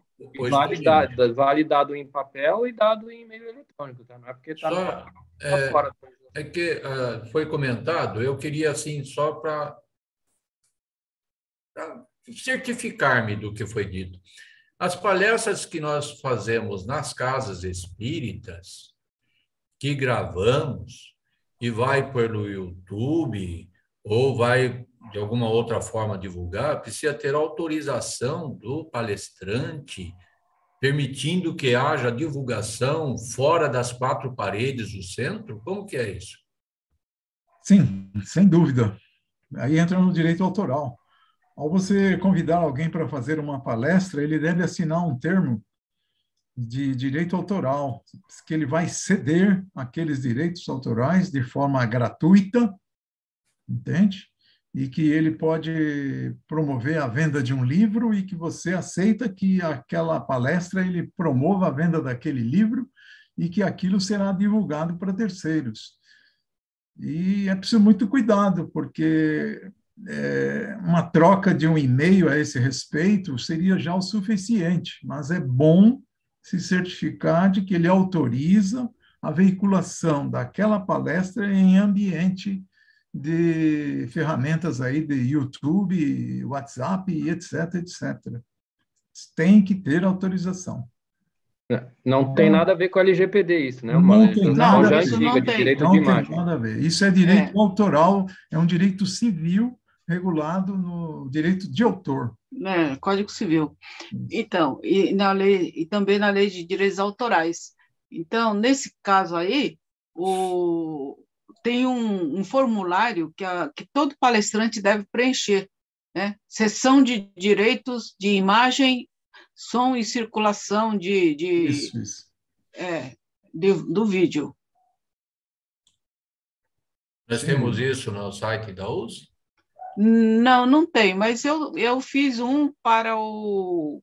vale dado em papel e dado em meio eletrônico, tá? Não é porque está fora. É que foi comentado, eu queria, assim, só para certificar-me do que foi dito. As palestras que nós fazemos nas casas espíritas, que gravamos, e vai pelo YouTube, ou vai de alguma outra forma divulgar, precisa ter autorização do palestrante, permitindo que haja divulgação fora das 4 paredes do centro? Como que é isso? Sim, sem dúvida. Aí entra no direito autoral. Ao você convidar alguém para fazer uma palestra, ele deve assinar um termo de direito autoral, que ele vai ceder aqueles direitos autorais de forma gratuita, entende? E que ele pode promover a venda de um livro e que você aceita que aquela palestra ele promova a venda daquele livro e que aquilo será divulgado para terceiros. E é preciso muito cuidado, porque uma troca de um e-mail a esse respeito seria já o suficiente, mas é bom se certificar de que ele autoriza a veiculação daquela palestra em ambiente de ferramentas aí de YouTube, WhatsApp, etc, etc. Tem que ter autorização. Não tem nada a ver com a LGPD isso, né? Não tem nada a ver. Antiga de direito de imagem. Não tem nada a ver. Isso é direito autoral, é um direito civil regulado no direito de autor. Código Civil. Então, e também na lei de direitos autorais. Então, nesse caso aí, tem um formulário que todo palestrante deve preencher, né? Seção de direitos de imagem, som e circulação do vídeo. Nós temos isso no site da USE? Não tem, mas eu fiz um para um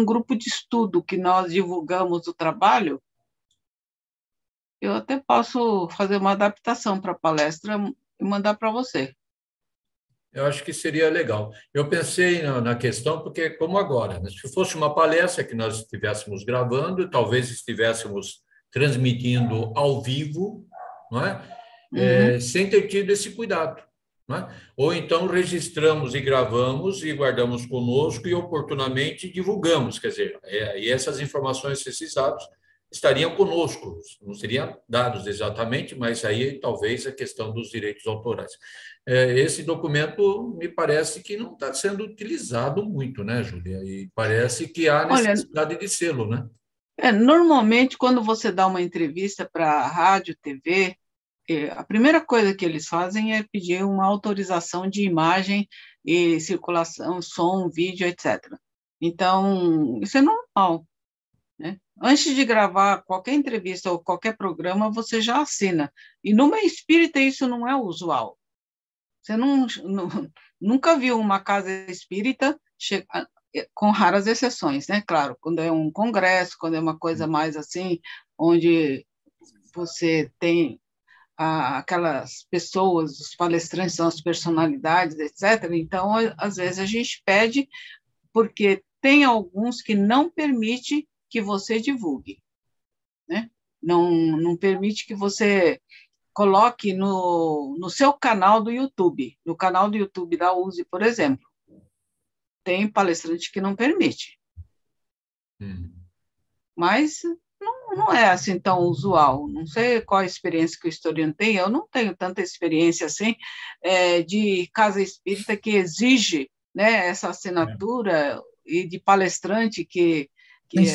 grupo de estudo que nós divulgamos o trabalho. Eu até posso fazer uma adaptação para a palestra e mandar para você. Eu acho que seria legal. Eu pensei na questão, porque como agora, né? Se fosse uma palestra que nós estivéssemos gravando, talvez estivéssemos transmitindo ao vivo, não é? Sem ter tido esse cuidado. Não é? Ou então registramos e gravamos e guardamos conosco e oportunamente divulgamos, quer dizer, e essas informações, esses dados, estariam conosco, não seriam dados exatamente, mas aí talvez a questão dos direitos autorais. Esse documento me parece que não está sendo utilizado muito, né, Júlia? E parece que há necessidade de selo, né? Normalmente, quando você dá uma entrevista para rádio, TV, a primeira coisa que eles fazem é pedir uma autorização de imagem e circulação, som, vídeo, etc. Então, isso é normal, né? Antes de gravar qualquer entrevista ou qualquer programa, você já assina. E no meio espírita isso não é usual. Você nunca viu uma casa espírita com raras exceções, né? Claro, quando é um congresso, quando é uma coisa mais assim, onde você tem aquelas pessoas, os palestrantes são as personalidades, etc. Então, às vezes a gente pede, porque tem alguns que não permite que você divulgue, né? Não permite que você coloque no seu canal do YouTube, no canal do YouTube da USE, por exemplo. Tem palestrante que não permite. Mas não é assim tão usual. Não sei qual a experiência que o historiano tem, eu não tenho tanta experiência assim de casa espírita que exige, né, essa assinatura e de palestrante que tem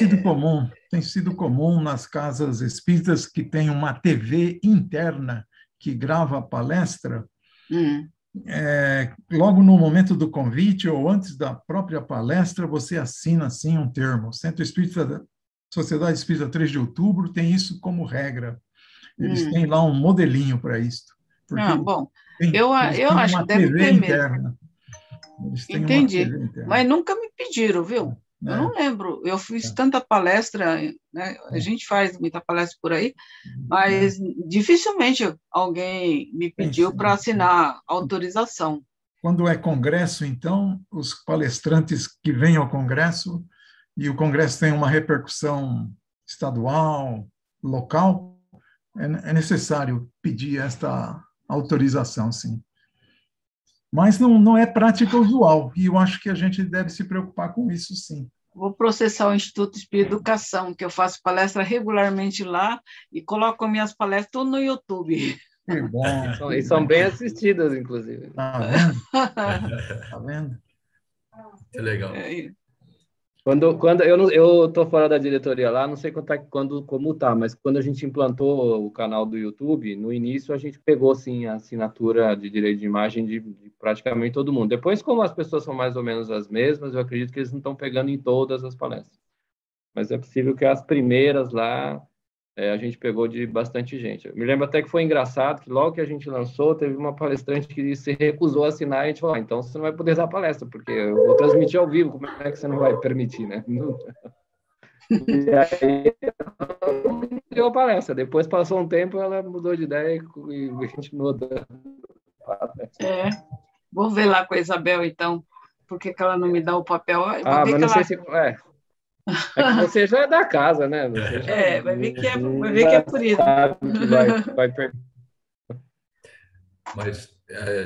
sido comum nas casas espíritas que tem uma TV interna que grava a palestra. Logo no momento do convite ou antes da própria palestra, você assina assim um termo. Centro Espírita, Sociedade Espírita 3 de Outubro tem isso como regra. Eles têm lá um modelinho para isso. Bom, eu acho que deve ter mesmo. Entendi, mas nunca me pediram, viu? Eu não lembro, eu fiz tanta palestra, né? A gente faz muita palestra por aí, mas dificilmente alguém me pediu para assinar autorização. Quando é congresso, então, os palestrantes que vêm ao congresso, e o congresso tem uma repercussão estadual, local, é necessário pedir esta autorização, sim. Mas não é prática usual, e eu acho que a gente deve se preocupar com isso, sim. Vou processar o Instituto Espírita Educação, que eu faço palestra regularmente lá e coloco minhas palestras tudo no YouTube. Que bom. E são bem assistidas, inclusive. Tá vendo? Tá vendo? Que legal. Quando eu estou fora da diretoria lá, não sei como tá, mas quando a gente implantou o canal do YouTube, no início a gente pegou assim a assinatura de direito de imagem de praticamente todo mundo. Depois, como as pessoas são mais ou menos as mesmas, eu acredito que eles não estão pegando em todas as palestras. Mas é possível que as primeiras lá a gente pegou de bastante gente. Eu me lembro até que foi engraçado que logo que a gente lançou, teve uma palestrante que se recusou a assinar e a gente falou, então você não vai poder dar palestra, porque eu vou transmitir ao vivo, como é que você não vai permitir, né? E aí, deu a palestra. Depois passou um tempo, ela mudou de ideia e continuou dando palestra. Vou ver lá com a Isabel, então, por que ela não me dá o papel? Mas não sei se... É que você já é da casa, né? Vai ver que é por isso. Mas,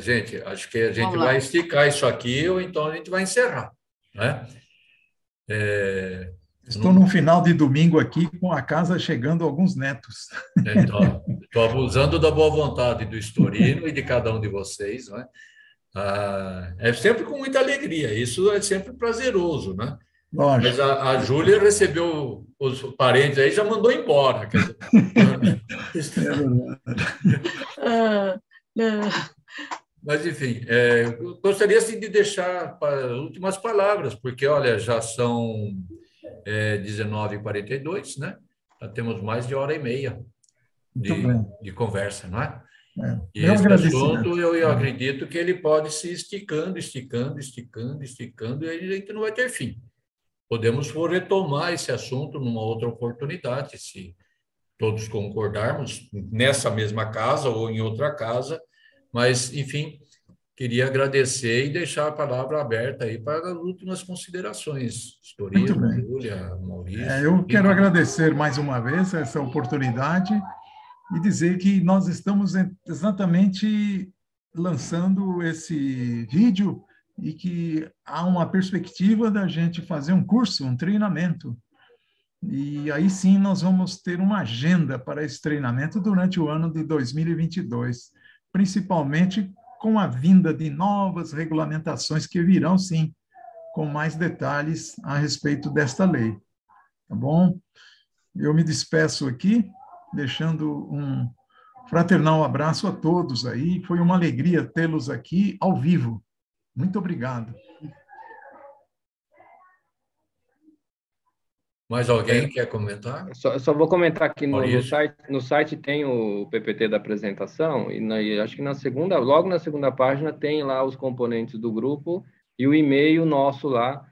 gente, acho que a gente vai esticar isso aqui ou então a gente vai encerrar, né? Estou no final de domingo aqui com a casa chegando alguns netos. Estou abusando da boa vontade do Storino e de cada um de vocês, né? É sempre com muita alegria, isso é sempre prazeroso, né? Lógico. Mas a Júlia recebeu os parentes aí, já mandou embora. Mas, enfim, eu gostaria assim, de deixar para as últimas palavras, porque, olha, já são 19h42, né? Já temos mais de hora e meia de conversa, não é? E esse assunto, eu acredito que ele pode se esticando, e a gente não vai ter fim. Podemos retomar esse assunto numa outra oportunidade, se todos concordarmos, nessa mesma casa ou em outra casa, mas, enfim, queria agradecer e deixar a palavra aberta aí para as últimas considerações. Storino, Júlia, Maurício. Eu quero agradecer mais uma vez essa oportunidade e dizer que nós estamos exatamente lançando esse vídeo e que há uma perspectiva da gente fazer um curso, um treinamento. E aí sim nós vamos ter uma agenda para esse treinamento durante o ano de 2022, principalmente com a vinda de novas regulamentações que virão, sim, com mais detalhes a respeito desta lei. Tá bom? Eu me despeço aqui, deixando um fraternal abraço a todos aí. Foi uma alegria tê-los aqui ao vivo. Muito obrigado. Mais alguém quer comentar? Só vou comentar aqui no site tem o PPT da apresentação e acho que logo na segunda página tem lá os componentes do grupo e o e-mail nosso lá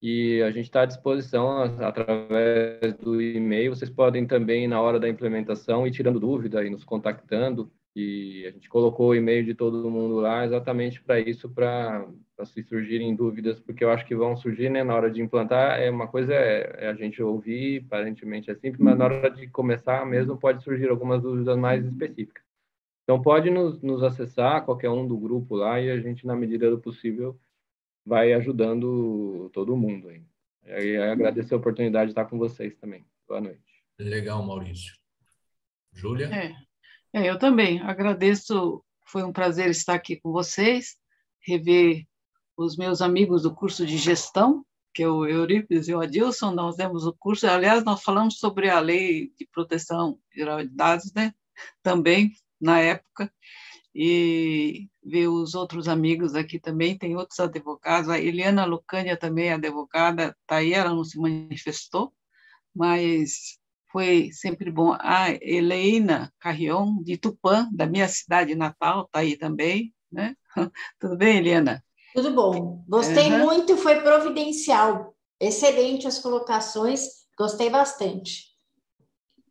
e a gente está à disposição através do e-mail. Vocês podem também, na hora da implementação, ir tirando dúvida e nos contactando. E a gente colocou o e-mail de todo mundo lá exatamente para isso, para se surgirem dúvidas, porque eu acho que vão surgir, né, na hora de implantar. Uma coisa é a gente ouvir, aparentemente é simples, mas na hora de começar mesmo pode surgir algumas dúvidas mais específicas. Então, pode nos acessar, qualquer um do grupo lá, e a gente, na medida do possível, vai ajudando todo mundo. E agradecer a oportunidade de estar com vocês também. Boa noite. Legal, Maurício. Júlia? Eu também agradeço, foi um prazer estar aqui com vocês, rever os meus amigos do curso de gestão, que é o Eurípides e o Adilson. Nós demos o curso, aliás, nós falamos sobre a Lei de Proteção Geral de Dados, né, também, na época, e ver os outros amigos aqui também, tem outros advogados, a Eliana Lucânia também é advogada, está aí, ela não se manifestou, mas foi sempre bom. A Helena Carrion, de Tupã, da minha cidade natal, está aí também, né? Tudo bem, Eliana? Tudo bom. Gostei muito, foi providencial. Excelente as colocações, gostei bastante.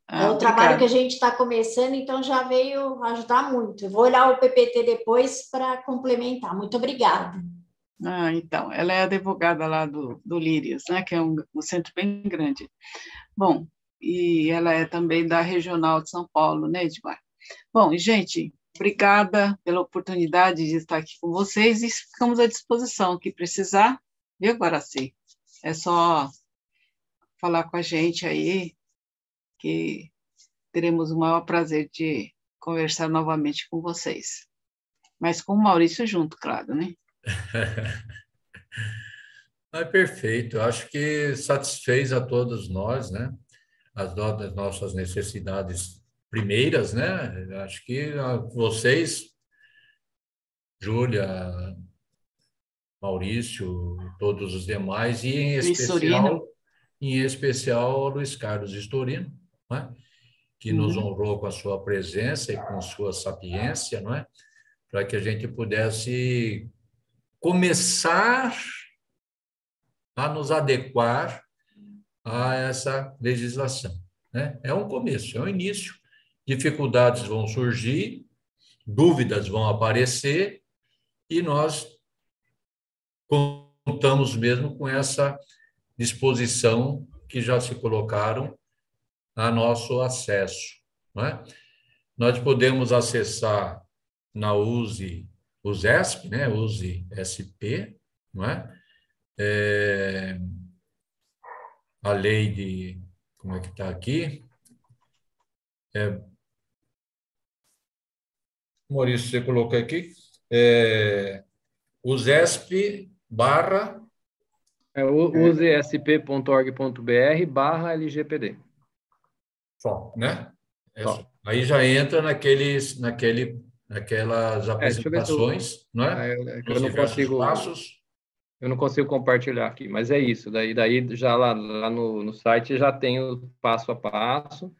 É o trabalho que a gente está começando, então já veio ajudar muito. Eu vou olhar o PPT depois para complementar. Muito obrigada. Então, ela é advogada lá do Lírios, né, que é um centro bem grande. Bom, e ela é também da Regional de São Paulo, né, Edmar? Bom, gente, obrigada pela oportunidade de estar aqui com vocês e ficamos à disposição. O que precisar, viu, Guaraci? É só falar com a gente aí, que teremos o maior prazer de conversar novamente com vocês. Mas com o Maurício junto, claro, né? Perfeito. Acho que satisfez a todos nós, né? As nossas necessidades primeiras, né? Acho que vocês, Júlia, Maurício, todos os demais, e em especial Luiz Carlos Storino, né? Que nos honrou com a sua presença e com sua sapiência, não é? Para que a gente pudesse começar a nos adequar a essa legislação, né? É um começo, é um início. Dificuldades vão surgir, dúvidas vão aparecer, e nós contamos mesmo com essa disposição que já se colocaram a nosso acesso, não é? Nós podemos acessar na USE, USESP, né? USE SP, não é? A lei de... Como é que está aqui? Maurício, você colocou aqui? USESP barra... usesp.org.br/LGPD. Só, né? Aí já entra naquelas apresentações, não é? Eu não consigo compartilhar aqui, mas é isso. Daí já lá no site já tem o passo a passo,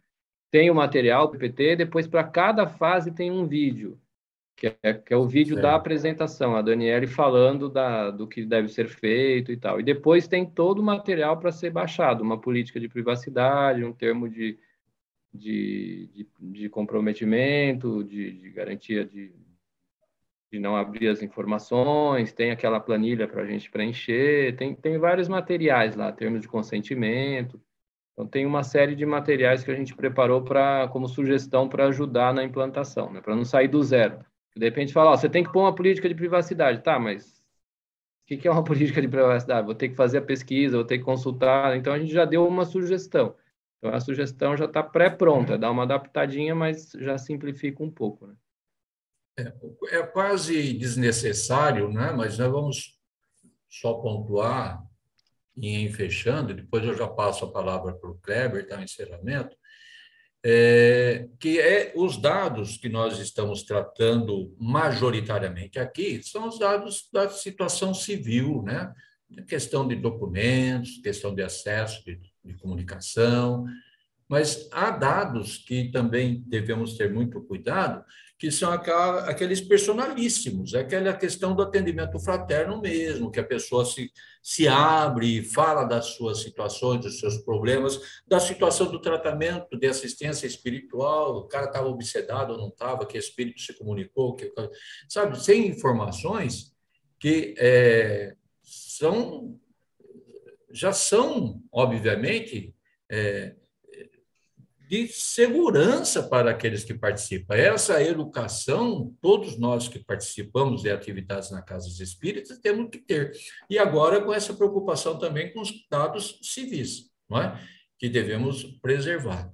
tem o material PPT, depois para cada fase tem um vídeo, que é o vídeo da apresentação, a Daniele falando do que deve ser feito e tal. E depois tem todo o material para ser baixado, uma política de privacidade, um termo de comprometimento, de garantia de não abrir as informações, tem aquela planilha para a gente preencher, tem vários materiais lá, termos de consentimento. Então, tem uma série de materiais que a gente preparou como sugestão para ajudar na implantação, né? Para não sair do zero. De repente, falar, você tem que pôr uma política de privacidade. Tá, mas o que é uma política de privacidade? Vou ter que fazer a pesquisa, vou ter que consultar. Então, a gente já deu uma sugestão. Então, a sugestão já está pré-pronta, dá uma adaptadinha, mas já simplifica um pouco, né? É quase desnecessário, né? Mas nós vamos só pontuar e ir fechando, depois eu já passo a palavra para o Kleber, tá, o encerramento, que os dados que nós estamos tratando majoritariamente aqui são os dados da situação civil, né? Questão de documentos, questão de acesso de comunicação, mas há dados que também devemos ter muito cuidado, que são aqueles personalíssimos, aquela questão do atendimento fraterno mesmo, que a pessoa se abre e fala das suas situações, dos seus problemas, da situação do tratamento, de assistência espiritual, o cara estava obsedado ou não estava, que espírito se comunicou, sabe, sem informações que já são, obviamente, de segurança para aqueles que participam. Essa educação, todos nós que participamos de atividades na Casa Espírita temos que ter. E agora com essa preocupação também com os dados civis, não é? Que devemos preservar.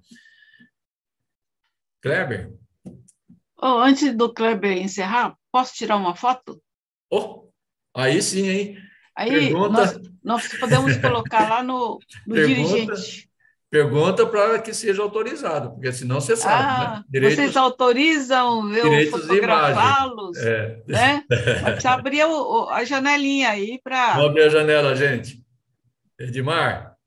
Kleber? Antes do Kleber encerrar, posso tirar uma foto? Aí sim, hein? Aí nós podemos colocar lá no dirigente. Pergunta para que seja autorizado, porque senão você sabe. Né? Vocês autorizam eu fotografá-los? Né? Mas precisa abrir a janelinha aí para... Vamos abrir a janela, gente. Edmar,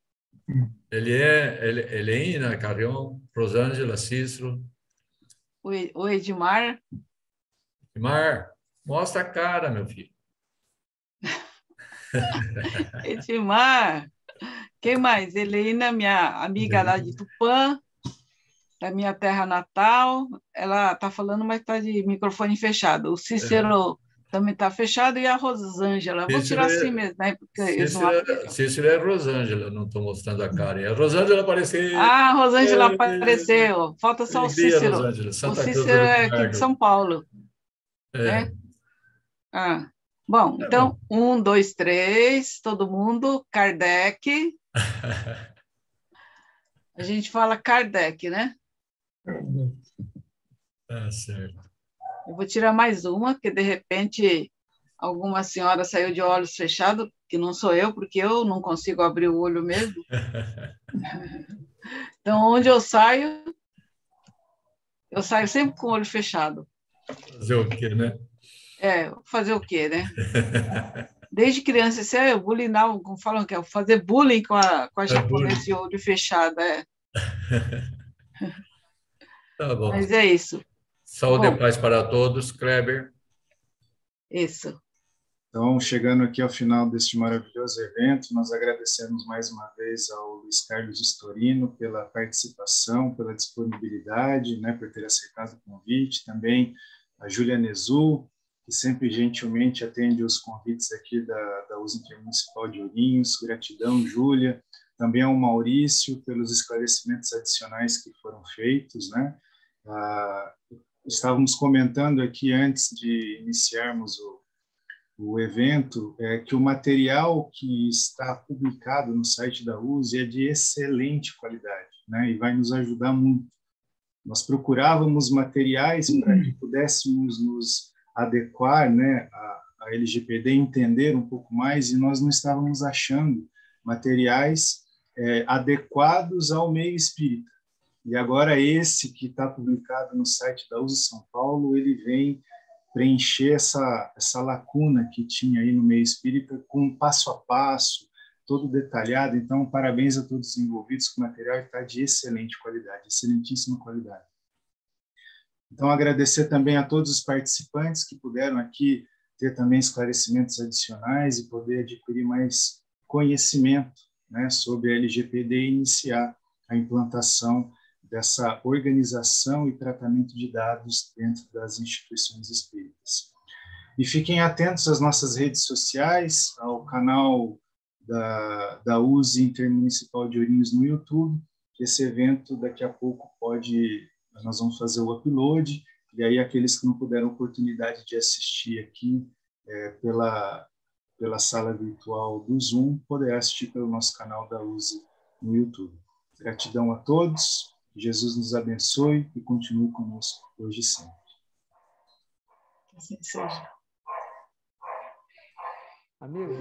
Helena, Carion, Rosângela, Cícero. O Edmar. Edmar, mostra a cara, meu filho. Edmar. Quem mais? Helena, minha amiga lá de Tupã, da minha terra natal. Ela está falando, mas está de microfone fechado. O Cícero também está fechado e a Rosângela. Vou tirar assim mesmo, né? Porque Cícero é Rosângela, não estou mostrando a cara. E a Rosângela apareceu. A Rosângela apareceu. Falta só o Cícero. O Cícero é aqui de São Paulo. Né? Bom, então, 1, 2, 3, todo mundo. Kardec. A gente fala Kardec, né? Certo. Eu vou tirar mais uma, que de repente alguma senhora saiu de olhos fechados, que não sou eu, porque eu não consigo abrir o olho mesmo. Então, onde eu saio sempre com o olho fechado. Fazer o quê, né? Fazer o quê, né? Desde criança, isso é bullying, não, como falam que é fazer bullying com a japonesa de olho fechado, Tá bom. Mas é isso. Saúde e paz para todos, Kleber. Isso. Então, chegando aqui ao final deste maravilhoso evento, nós agradecemos mais uma vez ao Luiz Carlos Storino pela participação, pela disponibilidade, né, por ter aceitado o convite, também a Júlia Nezu, que sempre gentilmente atende os convites aqui da USA Intermunicipal de Ourinhos. Gratidão, Júlia. Também ao Maurício pelos esclarecimentos adicionais que foram feitos, né? Estávamos comentando aqui antes de iniciarmos o evento que o material que está publicado no site da USA é de excelente qualidade, né? E vai nos ajudar muito. Nós procurávamos materiais para que pudéssemos nos adequar, né, a LGPD, entender um pouco mais, e nós não estávamos achando materiais adequados ao meio espírita. E agora esse que está publicado no site da USA São Paulo, ele vem preencher essa lacuna que tinha aí no meio espírita, com passo a passo, todo detalhado. Então, parabéns a todos os envolvidos, que o material está de excelente qualidade, excelentíssima qualidade. Então, agradecer também a todos os participantes que puderam aqui ter também esclarecimentos adicionais e poder adquirir mais conhecimento, né, sobre a LGPD e iniciar a implantação dessa organização e tratamento de dados dentro das instituições espíritas. E fiquem atentos às nossas redes sociais, ao canal da USA Intermunicipal de Ourinhos no YouTube. Esse evento daqui a pouco nós vamos fazer o upload, e aí aqueles que não puderam oportunidade de assistir aqui pela sala virtual do Zoom, poderá assistir pelo nosso canal da USA no YouTube. Gratidão a todos, Jesus nos abençoe e continue conosco hoje e sempre. Assim seja. Amigos.